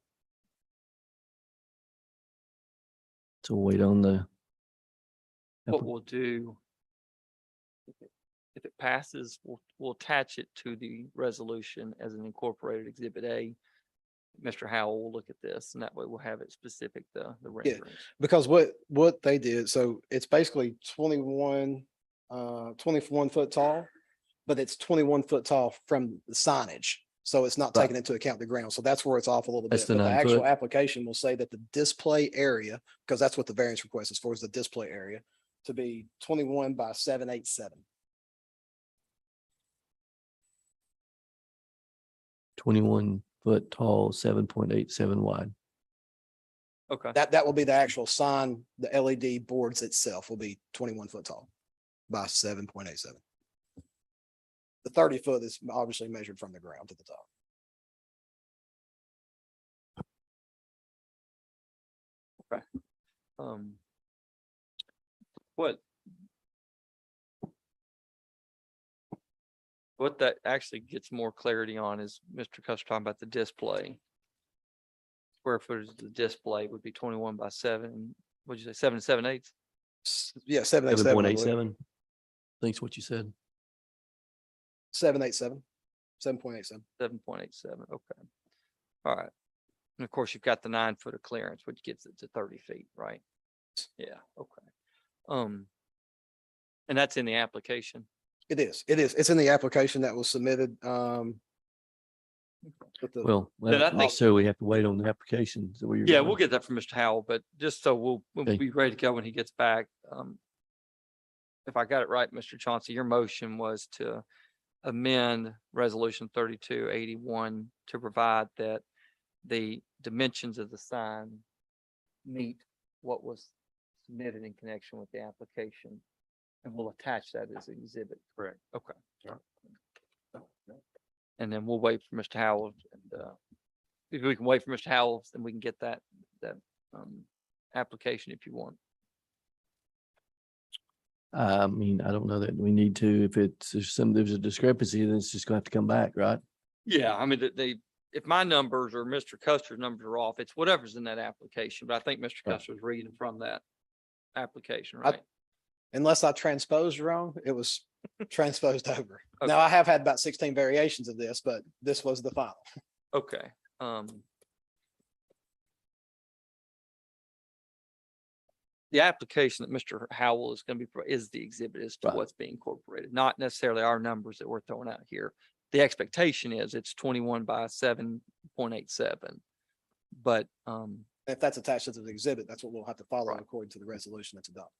So we'll wait on the. What we'll do, if it passes, we'll attach it to the resolution as an incorporated exhibit A. Mr. Howell will look at this, and that way we'll have it specific, the renderings. Because what they did, so it's basically 21 foot tall, but it's 21 foot tall from the signage. So it's not Right. taking into account the ground. So that's where it's off a little That's bit. the But the 9 actual foot. application will say that the display area, because that's what the variance request is for, is the display area to be 21 by 787. 21 foot tall, 7.87 wide. Okay, That will be the actual sign, the LED boards itself will be 21 foot tall by 7.87. The 30 foot is obviously measured from the ground to the top. um. What that actually gets more clarity on is Mr. Custer talking about the display. Square footage of the display would be 21 by 7. What'd you say, 7 7/8? Yeah, 787. 7.87. I think's what you said. 787, 7.87. 7.87, okay. All right. And of course, you've got the 9 foot of clearance, which gets it to 30 feet, right? Yeah, okay. And that's in the application. It is. It's in the application that was submitted. With the, Well, Then I think- so we have to wait on the application. So we. Yeah, we'll get that from Mr. Howell, but just so we'll Okay. be ready to go when he gets back. If I got it right, Mr. Chauncey, your motion was to amend Resolution 3281 to provide that the dimensions of the sign meet what was submitted in connection with the application. And we'll attach that as an exhibit. Correct. Okay. And then we'll wait for Mr. Howell, and if we can wait for Mr. Howell, then we can get that application if you want. I mean, I don't know that we need to, if there's a discrepancy, then it's just gonna have to come back, right? Yeah, I mean, if my numbers or Mr. Custer's numbers are off, it's whatever's in that application, but I think Mr. Right. Custer's reading from that application, I- right? unless I transposed wrong, it was transposed over. Okay. Now I have had about 16 variations of this, but this was the final. Okay, the application that Mr. Howell is gonna be, is the exhibit as to Right. what's being incorporated, not necessarily our numbers that we're throwing out here. The expectation is it's 21 by 7.87. But, If that's attached to the exhibit, that's what we'll have to follow Right. according to the resolution that's adopted.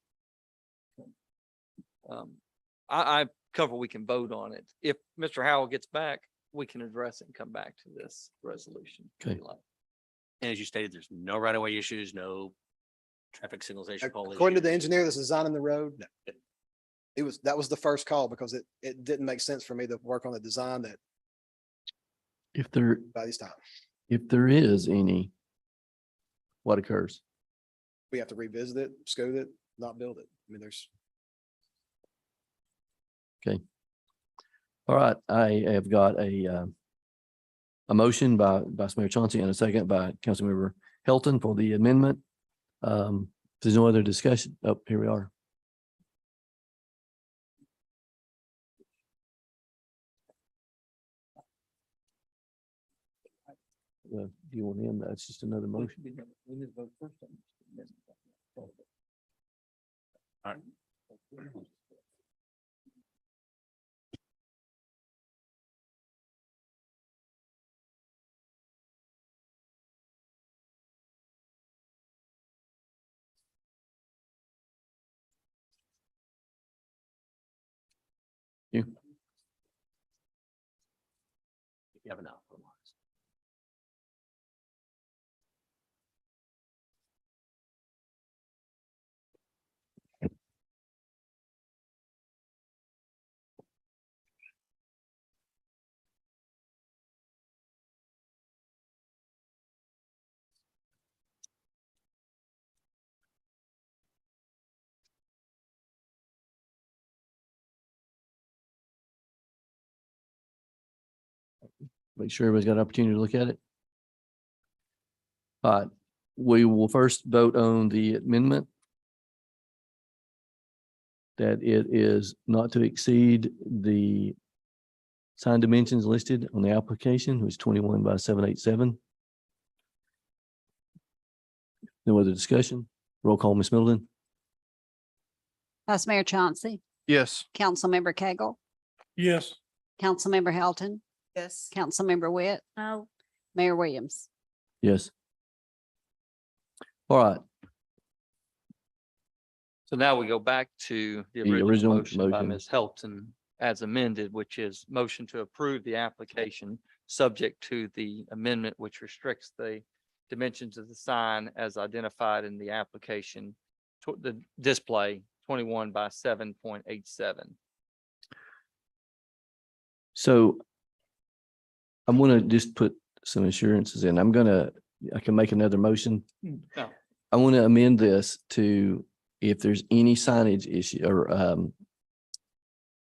I'm comfortable we can vote on it. If Mr. Howell gets back, we can address it and come back to this resolution. if Okay. you like. And as you stated, there's no right of way issues, no traffic signalization pole According to the issues. engineer that's designing the road, no. That was the first call because it didn't make sense for me to work on the design that If there, by this time if there is any, what occurs? we have to revisit it, scoot it, not build it. I mean, there's. All right, I have got a motion by Vice Mayor Chauncey and a second by Councilmember Hilton for the amendment. If there's no other discussion, oh, here we are. Do you want him? That's just another motion. All right. You, If you have enough. otherwise. Make sure everybody's got an opportunity to look at it. All right, we will first vote on the amendment. That it is not to exceed the sign dimensions listed on the application, which is 21 by 787. No other discussion? Roll call, Ms. Middleton? Vice Mayor Chauncey, Yes. Councilmember Cagle, Yes. Councilmember Helton, Yes. Councilmember Witt, No, Mayor Williams. Yes. All right, So now we go back to the The original original motion by motion. Ms. Helton as amended, which is motion to approve the application subject to the amendment which restricts the dimensions of the sign as identified in the application, the display 21 by 7.87. so I'm gonna just put some assurances in. I can make another motion. No. I want to amend this to, if there's any signage issue or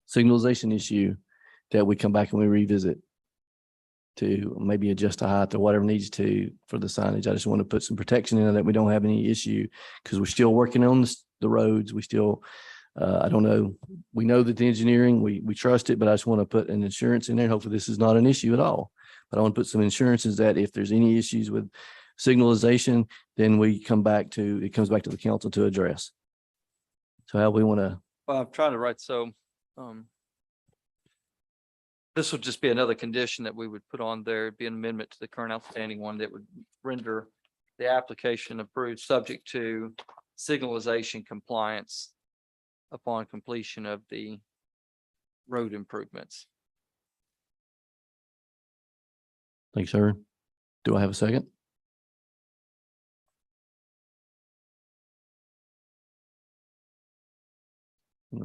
signalization issue, that we come back and we revisit to maybe adjust the height or whatever needs to for the signage. I just want to put some protection in there that we don't have any issue because we're still working on the roads. We still, I don't know, we know that the engineering, we trust it, but I just want to put an insurance in there. Hopefully this is not an issue at all. But I want to put some insurances that if there's any issues with signalization, then it comes back to the council to address. So how we want to, Well, I'm trying to write, so, this would just be another condition that we would put on there, It'd be an amendment to the current outstanding one that would render the application approved, subject to signalization compliance upon completion of the road improvements. thanks, sir. Do I have a second?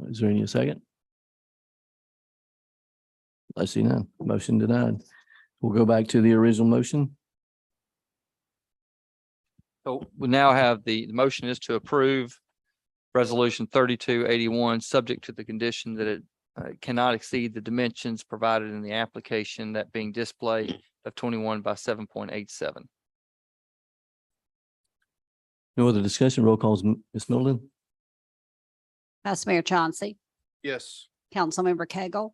Is there any second? I see none. Motion denied. We'll go back to the original motion. So we now have the motion is to approve resolution 3281, subject to the condition that it cannot exceed the dimensions provided in the application, that being display of 21 by 7.87. No other discussion. Roll calls, Ms. Middleton? Vice Mayor Chauncey, Yes. Councilmember Cagle,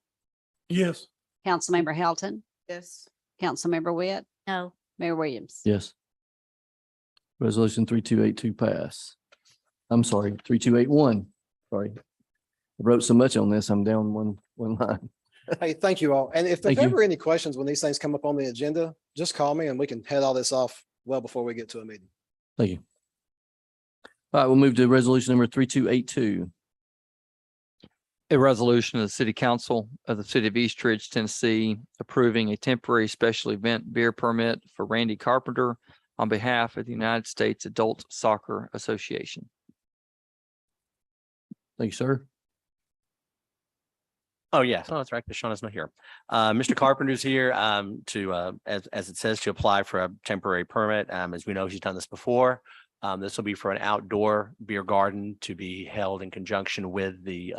Yes. Councilmember Helton, Yes. Councilmember Witt, no, Mayor Williams. Yes. Resolution 3282 pass. I'm sorry, 3281. Sorry. I wrote so much on this, I'm down one line. Hey, thank you all. And if there's Thank you. ever any questions when these things come up on the agenda, just call me and we can head all this off well before we get to a meeting. Thank you. All right, we'll move to resolution number 3282. A resolution of the City Council of the City of East Ridge, Tennessee, approving a temporary special event beer permit for Randy Carpenter on behalf of the United States Adult Soccer Association. Thank you, sir. Oh, yes. Oh, that's right. Shauna's not here. Mr. Carpenter's here as it says, to apply for a temporary permit. As we know, she's done this before. This will be for an outdoor beer garden to be held in conjunction with the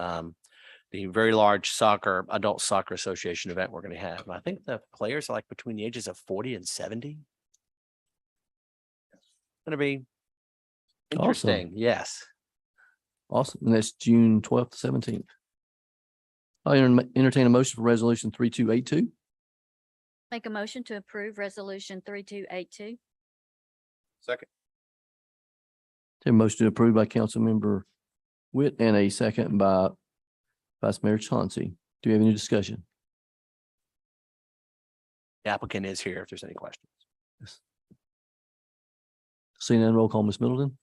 very large adult soccer association event we're going to have. And I think the players are like between the ages of 40 and 70. It's going to be Awesome. interesting. Yes. Awesome. And that's June 12th, 17th. I entertain a motion for resolution 3282. make a motion to approve resolution 3282. Second. A motion to approve by Councilmember Witt and a second by Vice Mayor Chauncey. Do we have any discussion? The applicant is here if there's any questions. Seeing none, roll call, Ms. Middleton?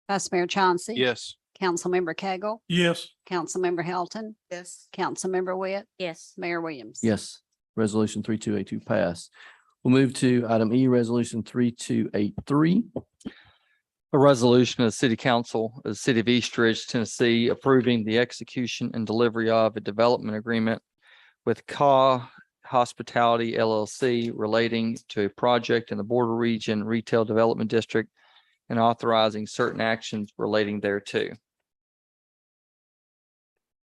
Vice Mayor Chauncey. Yes. Councilmember Cagle, Yes. Councilmember Helton, Yes. Councilmember Witt, Yes, Mayor Williams. Yes. Resolution 3282 passed. We'll move to item E, resolution 3283. A resolution of the City Council of the City of East Ridge, Tennessee, approving the execution and delivery of a development agreement with CAW Hospitality LLC relating to a project in the Border Region Retail Development District and authorizing certain actions relating thereto.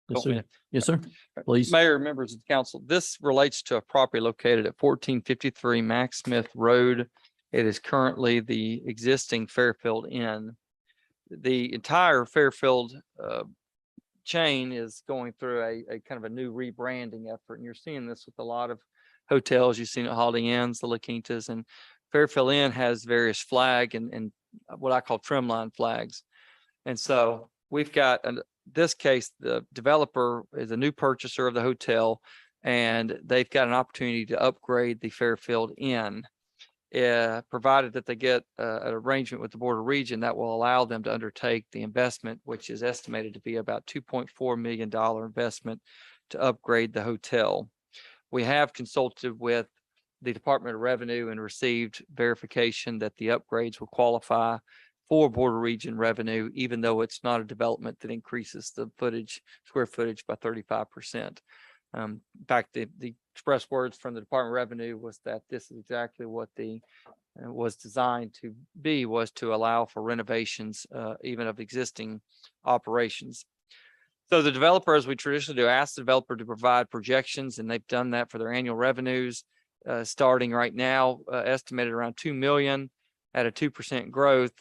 Yes, Don't we- sir. Yes, sir. Please. Mayor, members of the council, this relates to a property located at 1453 Max Smith Road. It is currently the existing Fairfield Inn. The entire Fairfield chain is going through a kind of a new rebranding effort. And you're seeing this with a lot of hotels. You've seen it at Holiday Inns, the La Quintas, and Fairfield Inn has various flag and what I call trim line flags. And so we've got, in this case, the developer is a new purchaser of the hotel, and they've got an opportunity to upgrade the Fairfield Inn. Provided that they get an arrangement with the Board of Region that will allow them to undertake the investment, which is estimated to be about $2.4 million investment to upgrade the hotel. We have consulted with the Department of Revenue and received verification that the upgrades will qualify for Board of Region revenue, even though it's not a development that increases the square footage by 35%. In fact, the express words from the Department of Revenue was that this is exactly what the was designed to be, was to allow for renovations even of existing operations. So the developer, as we traditionally do, asked the developer to provide projections, and they've done that for their annual revenues, starting right now, estimated around 2 million at a 2% growth.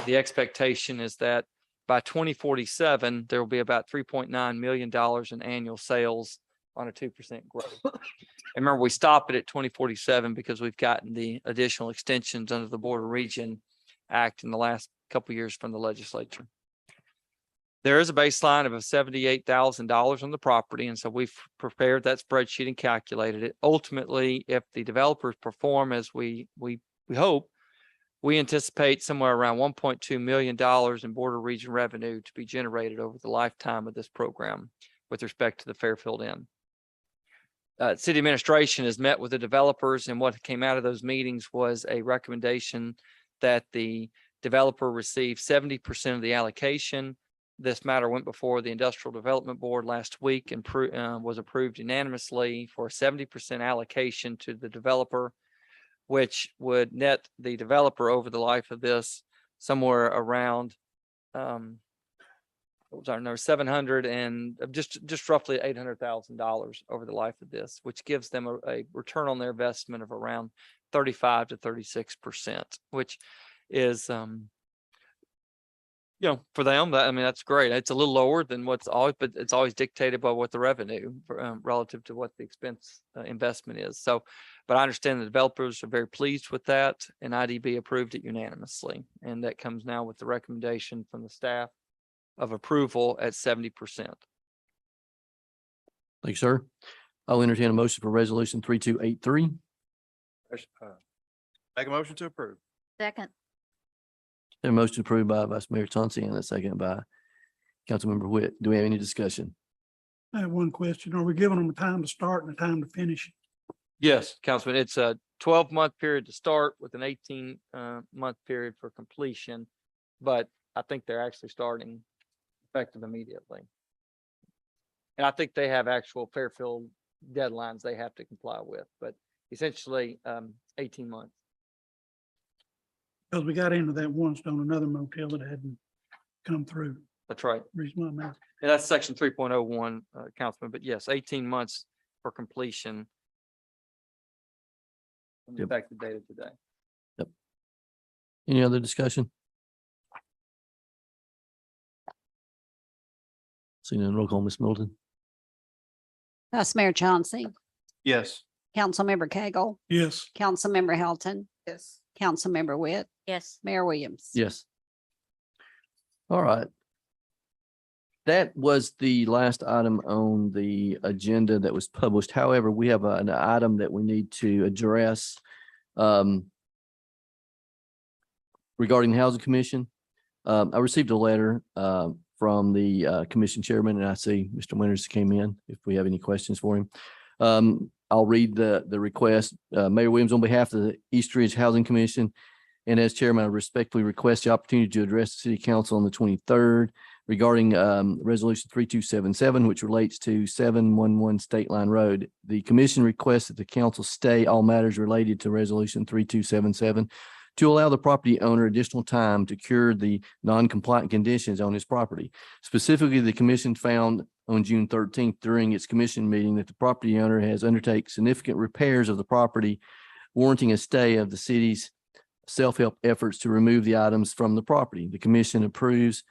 The expectation is that by 2047, there will be about $3.9 million in annual sales on a 2% growth. And remember, we stop it at 2047 because we've gotten the additional extensions under the Board of Region Act in the last couple of years from the legislature. There is a baseline of $78,000 on the property, and so we've prepared that spreadsheet and calculated it. Ultimately, if the developers perform as we hope, we anticipate somewhere around $1.2 million in Board of Region revenue to be generated over the lifetime of this program with respect to the Fairfield Inn. City administration has met with the developers, and what came out of those meetings was a recommendation that the developer receive 70% of the allocation. This matter went before the Industrial Development Board last week and was approved unanimously for a 70% allocation to the developer, which would net the developer over the life of this somewhere around what was our number, 700 and just roughly $800,000 over the life of this, which gives them a return on their investment of around 35 to 36%, which is for them, I mean, that's great. It's a little lower than what's always, but it's always dictated by what the revenue relative to what the expense investment is. So, but I understand the developers are very pleased with that, and IDB approved it unanimously. And that comes now with the recommendation from the staff of approval at 70%. Thank you, sir. I'll entertain a motion for resolution 3283. Make a motion to approve. Second. A motion approved by Vice Mayor Chauncey and a second by Councilmember Witt. Do we have any discussion? I have one question. Are we giving them a time to start and a time to finish? Yes, Councilman, it's a 12-month period to start with an 18-month period for completion, but I think they're actually starting effective immediately. And I think they have actual Fairfield deadlines they have to comply with, but essentially 18 months. Because we got into that once on another motel that hadn't come through. That's right. Reason why I'm asking. And that's section 3.01, Councilman, but yes, 18 months for completion from the Yep. effective date of today. Any other discussion? Seeing none, roll call, Ms. Middleton. Vice Mayor Chauncey, Yes. Councilmember Cagle, Yes. Councilmember Helton, Yes. Councilmember Witt, Yes. Mayor Williams. Yes. All right. That was the last item on the agenda that was published. However, we have an item that we need to address regarding the Housing Commission. I received a letter from the commission chairman, and I see Mr. Winters came in, if we have any questions for him. I'll read the request. Mayor Williams, on behalf of the East Ridge Housing Commission, and as chairman, I respectfully request the opportunity to address the city council on the 23rd regarding resolution 3277, which relates to 711 State Line Road. The commission requests that the council stay all matters related to resolution 3277 to allow the property owner additional time to cure the non-compliant conditions on his property. Specifically, the commission found on June 13th during its commission meeting that the property owner has undertaken significant repairs of the property, warranting a stay of the city's self-help efforts to remove the items from the property. The commission approves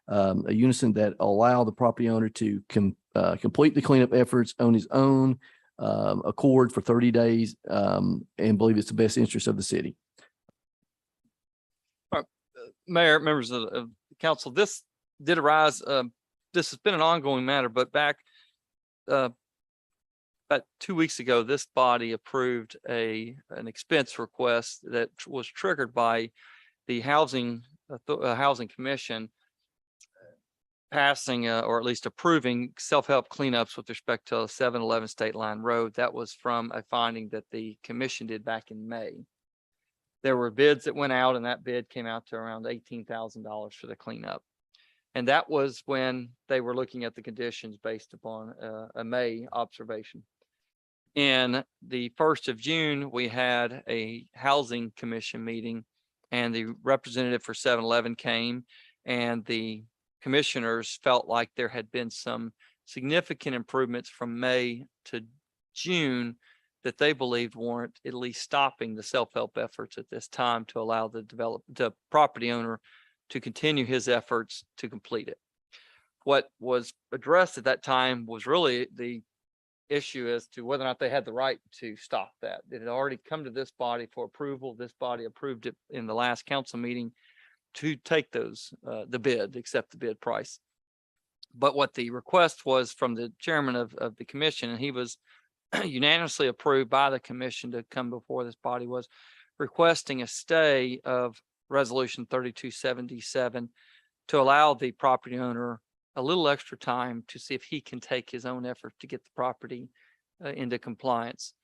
a unison that allow the property owner to complete the cleanup efforts on his own accord for 30 days and believe it's the best interest of the city. Mayor, members of the council, this did arise, this has been an ongoing matter, but back about 2 weeks ago, this body approved an expense request that was triggered by the housing commission passing or at least approving self-help cleanups with respect to 711 State Line Road. That was from a finding that the commission did back in May. There were bids that went out, and that bid came out to around $18,000 for the cleanup. And that was when they were looking at the conditions based upon a May observation. In the 1st of June, we had a housing commission meeting, and the representative for 711 came, and the commissioners felt like there had been some significant improvements from May to June that they believed warrant at least stopping the self-help efforts at this time to allow the property owner to continue his efforts to complete it. What was addressed at that time was really the issue as to whether or not they had the right to stop that. It had already come to this body for approval. This body approved it in the last council meeting to take those, accept the bid price. But what the request was from the chairman of the commission, and he was unanimously approved by the commission to come before this body, was requesting a stay of resolution 3277 to allow the property owner a little extra time to see if he can take his own effort to get the property into compliance.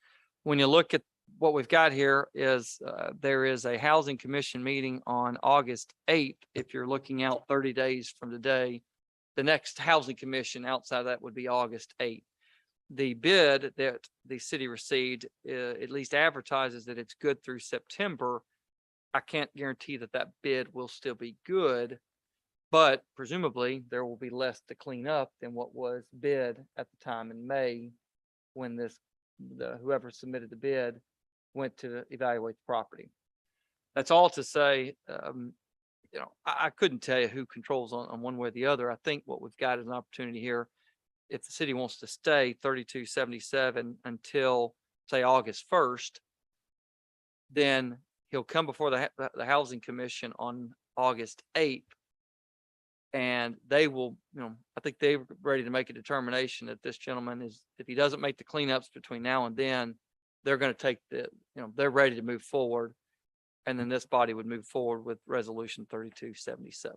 When you look at what we've got here is there is a housing commission meeting on August 8th. If you're looking out 30 days from today, the next housing commission outside of that would be August 8th. The bid that the city received at least advertises that it's good through September. I can't guarantee that that bid will still be good, but presumably there will be less to clean up than what was bid at the time in May when whoever submitted the bid went to evaluate the property. That's all to say, I couldn't tell you who controls on one way or the other. I think what we've got is an opportunity here. If the city wants to stay 3277 until say August 1st, then he'll come before the housing commission on August 8th. And they will, I think they're ready to make a determination that this gentleman is, if he doesn't make the cleanups between now and then, they're going to take they're ready to move forward. And then this body would move forward with resolution 3277.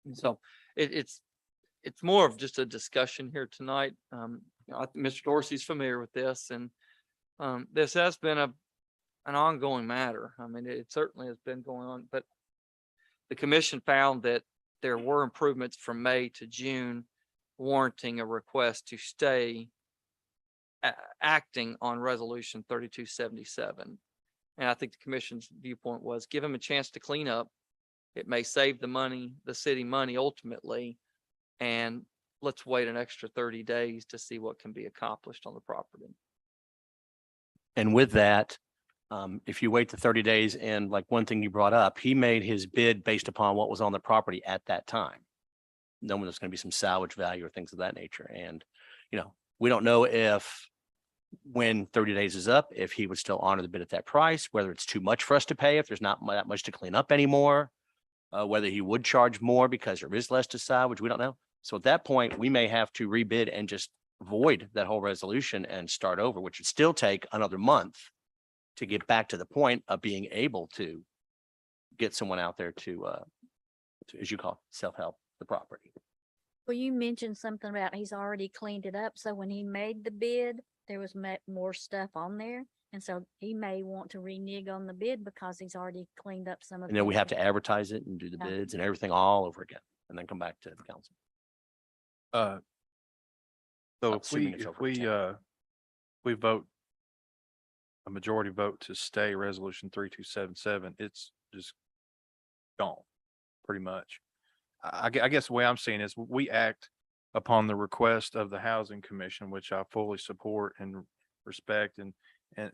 And so it's more of just a discussion here tonight. Mr. Dorsey's familiar with this, and this has been an ongoing matter. I mean, it certainly has been going on, but the commission found that there were improvements from May to June warranting a request to stay acting on resolution 3277. And I think the commission's viewpoint was give him a chance to clean up. It may save the city money ultimately. And let's wait an extra 30 days to see what can be accomplished on the property. And with that, if you wait the 30 days, and like one thing you brought up, he made his bid based upon what was on the property at that time. Knowing there's going to be some salvage value or things of that nature. And, we don't know if when 30 days is up, if he would still honor the bid at that price, whether it's too much for us to pay, if there's not that much to clean up anymore, whether he would charge more because there is less to salvage, we don't know. So at that point, we may have to rebid and just void that whole resolution and start over, which would still take another month to get back to the point of being able to get someone out there to as you call it, self-help the property. Well, you mentioned something about he's already cleaned it up. So when he made the bid, there was more stuff on there. And so he may want to renege on the bid because he's already cleaned up some of it. And then we have to advertise it and do the bids and everything all over again, and then come back to the council. So Assuming if it's over we vote a majority vote to stay resolution 3277, it's just gone pretty much. I guess the way I'm seeing is we act upon the request of the Housing Commission, which I fully support and respect. And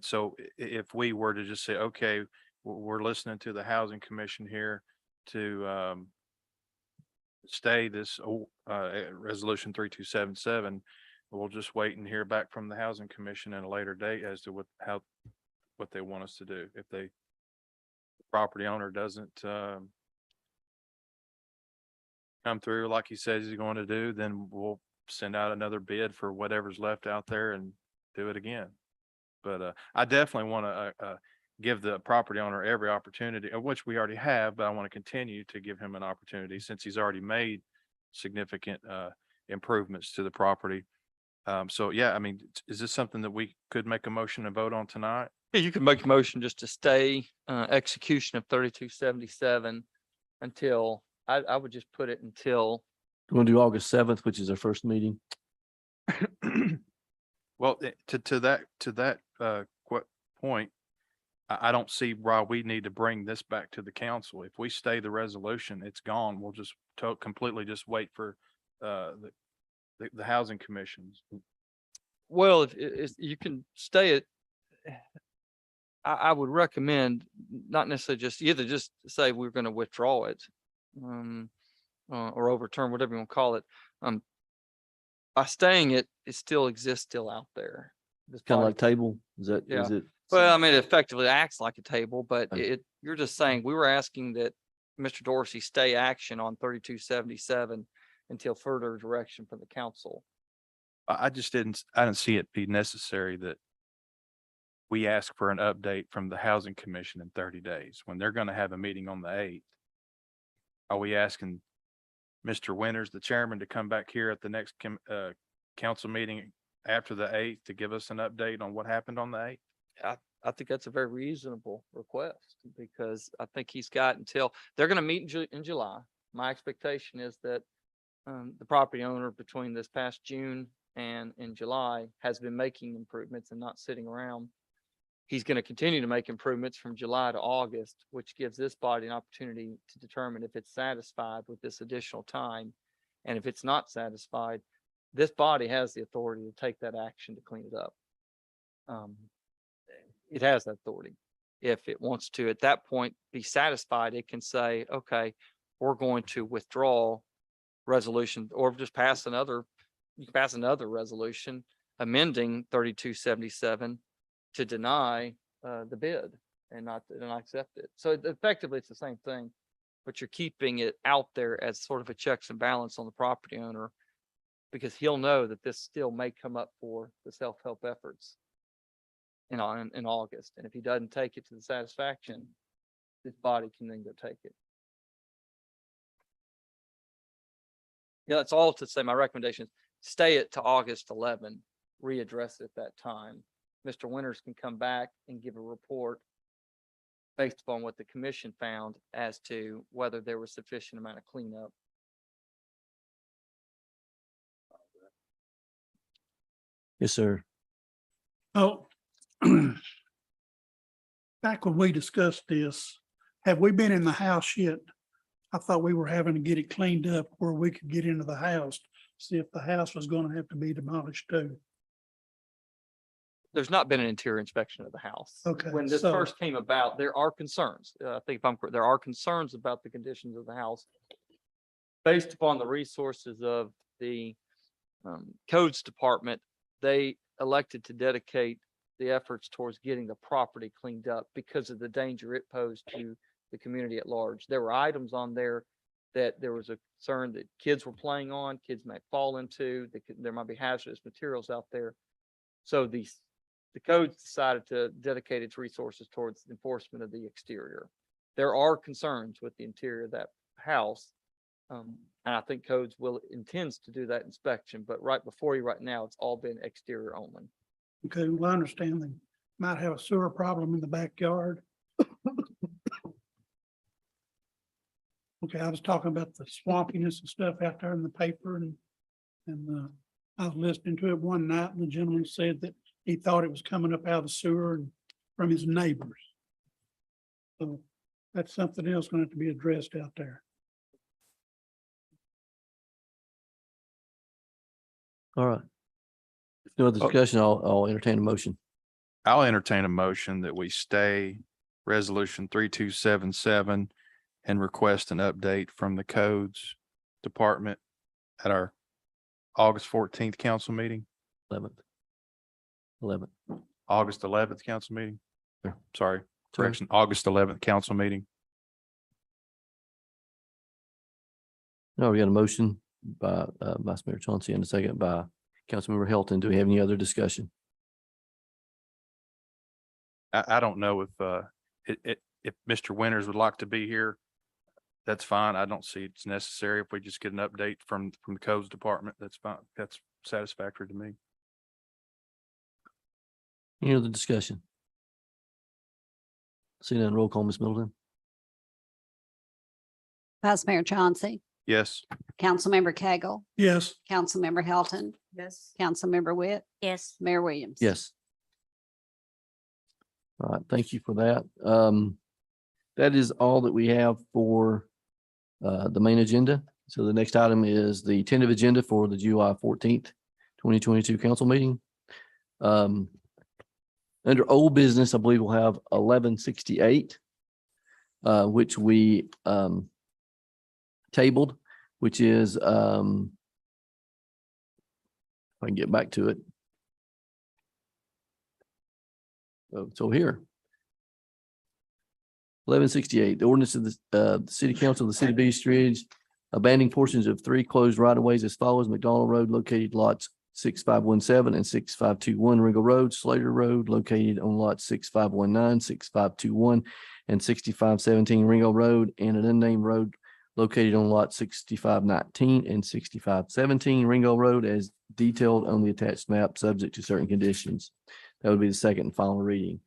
so if we were to just say, okay, we're listening to the Housing Commission here to stay this resolution 3277, we'll just wait and hear back from the Housing Commission at a later date as to what they want us to do. If the property owner doesn't come through like he says he's going to do, then we'll send out another bid for whatever's left out there and do it again. But I definitely want to give the property owner every opportunity, of which we already have, but I want to continue to give him an opportunity since he's already made significant improvements to the property. So yeah, I mean, is this something that we could make a motion and vote on tonight? Yeah, you can make a motion just to stay execution of 3277 until, I would just put it until, We're going to do August 7th, which is our first meeting. Well, to that point, I don't see why we need to bring this back to the council. If we stay the resolution, it's gone. We'll just completely just wait for the Housing Commissions. well, if you can stay it, I would recommend not necessarily just say we're going to withdraw it or overturn, whatever you want to call it. By staying it, it still exists still out there. This Kind of body- like table. Is Yeah. it? Well, I mean, it effectively acts like a table, but you're just saying, we were asking that Mr. Dorsey stay action on 3277 until further direction from the council. I didn't see it be necessary that we ask for an update from the Housing Commission in 30 days when they're going to have a meeting on the 8th. Are we asking Mr. Winters, the chairman, to come back here at the next council meeting after the 8th to give us an update on what happened on the 8th? I think that's a very reasonable request because I think he's got until, they're going to meet in July. My expectation is that the property owner between this past June and in July has been making improvements and not sitting around. He's going to continue to make improvements from July to August, which gives this body an opportunity to determine if it's satisfied with this additional time. And if it's not satisfied, this body has the authority to take that action to clean it up. It has that authority. If it wants to, at that point, be satisfied, it can say, okay, we're going to withdraw resolution or just pass another, you can pass another resolution amending 3277 to deny the bid and not accept it. So effectively, it's the same thing, but you're keeping it out there as sort of a checks and balance on the property owner because he'll know that this still may come up for the self-help efforts in August. And if he doesn't take it to the satisfaction, this body can then go take it. Yeah, that's all to say. My recommendation is stay it to August 11, readdress it at that time. Mr. Winters can come back and give a report based upon what the commission found as to whether there was sufficient amount of cleanup. Yes, sir. Oh, back when we discussed this, have we been in the house yet? I thought we were having to get it cleaned up where we could get into the house, see if the house was going to have to be demolished too. There's not been an interior inspection of the house. Okay, When this so- first came about, there are concerns. I think if I'm correct, there are concerns about the conditions of the house based upon the resources of the codes department. They elected to dedicate the efforts towards getting the property cleaned up because of the danger it posed to the community at large. There were items on there that there was a concern that kids were playing on, kids might fall into, there might be hazardous materials out there. So the codes decided to dedicate its resources towards enforcement of the exterior. There are concerns with the interior of that house. And I think codes intends to do that inspection, but right before you right now, it's all been exterior only. Okay, well, I understand they might have a sewer problem in the backyard. Okay, I was talking about the swampiness and stuff out there in the paper and I was listening to it one night and the gentleman said that he thought it was coming up out of the sewer and from his neighbors. So that's something else going to have to be addressed out there. All right. If no other Oh. discussion, I'll entertain a motion. I'll entertain a motion that we stay resolution 3277 and request an update from the codes department at our August 14th council meeting, 11th. August 11th council meeting. Sure. Sorry, Sure. correction, August 11th council meeting. No, we got a motion by Vice Mayor Chauncey and a second by Councilmember Hilton. Do we have any other discussion? I don't know if Mr. Winters would like to be here. That's fine. I don't see it's necessary. If we just get an update from the codes department, that's fine. That's satisfactory to me. Any other discussion? See none, roll call, Ms. Middleton. Vice Mayor Chauncey, Yes. Councilmember Cagle, Yes. Councilmember Hilton, Yes. Councilmember Witt, Yes. Mayor Williams. Yes. All right, thank you for that. That is all that we have for the main agenda. So the next item is the tentative agenda for the July 14th, 2022 council meeting. Under old business, I believe we'll have 1168, which we tabled, which is if I can get back to it. So here. 1168, the ordinance of the city council of the city of East Ridge, abandoning portions of 3 closed right of ways as follows: McDonald Road located lots 6517 and 6521, Ringo Road, Slater Road located on lots 6519, 6521, and 6517 Ringo Road, and an unnamed road located on lot 6519 and 6517 Ringo Road as detailed on the attached map, subject to certain conditions. That would be the second and final reading.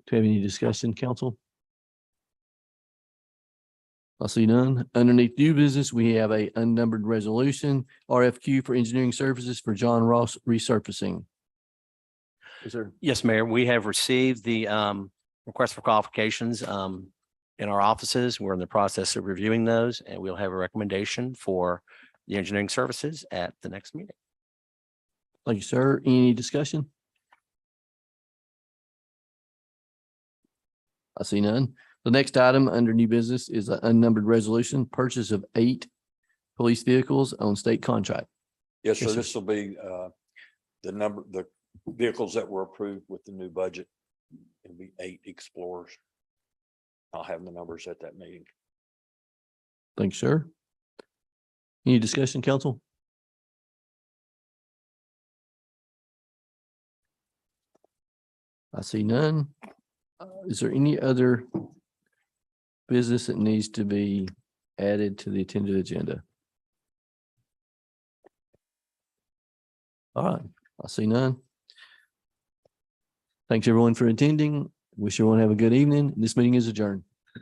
Do you have any discussion, council? I see none. Underneath new business, we have a unnumbered resolution, RFQ for engineering services for John Ross resurfacing. Is there? Yes, Mayor, we have received the request for qualifications in our offices. We're in the process of reviewing those, and we'll have a recommendation for the engineering services at the next meeting. Thank you, sir. Any discussion? I see none. The next item under new business is an unnumbered resolution, purchase of 8 police vehicles on state contract. Yes, Yes, so sir. this will be the vehicles that were approved with the new budget. It'll be 8 Explorers. I'll have the numbers at that meeting. Thank you, sir. Any discussion, council? I see none. Is there any other business that needs to be added to the attended agenda? All right, I see none. Thanks everyone for attending. Wish everyone have a good evening. This meeting is adjourned.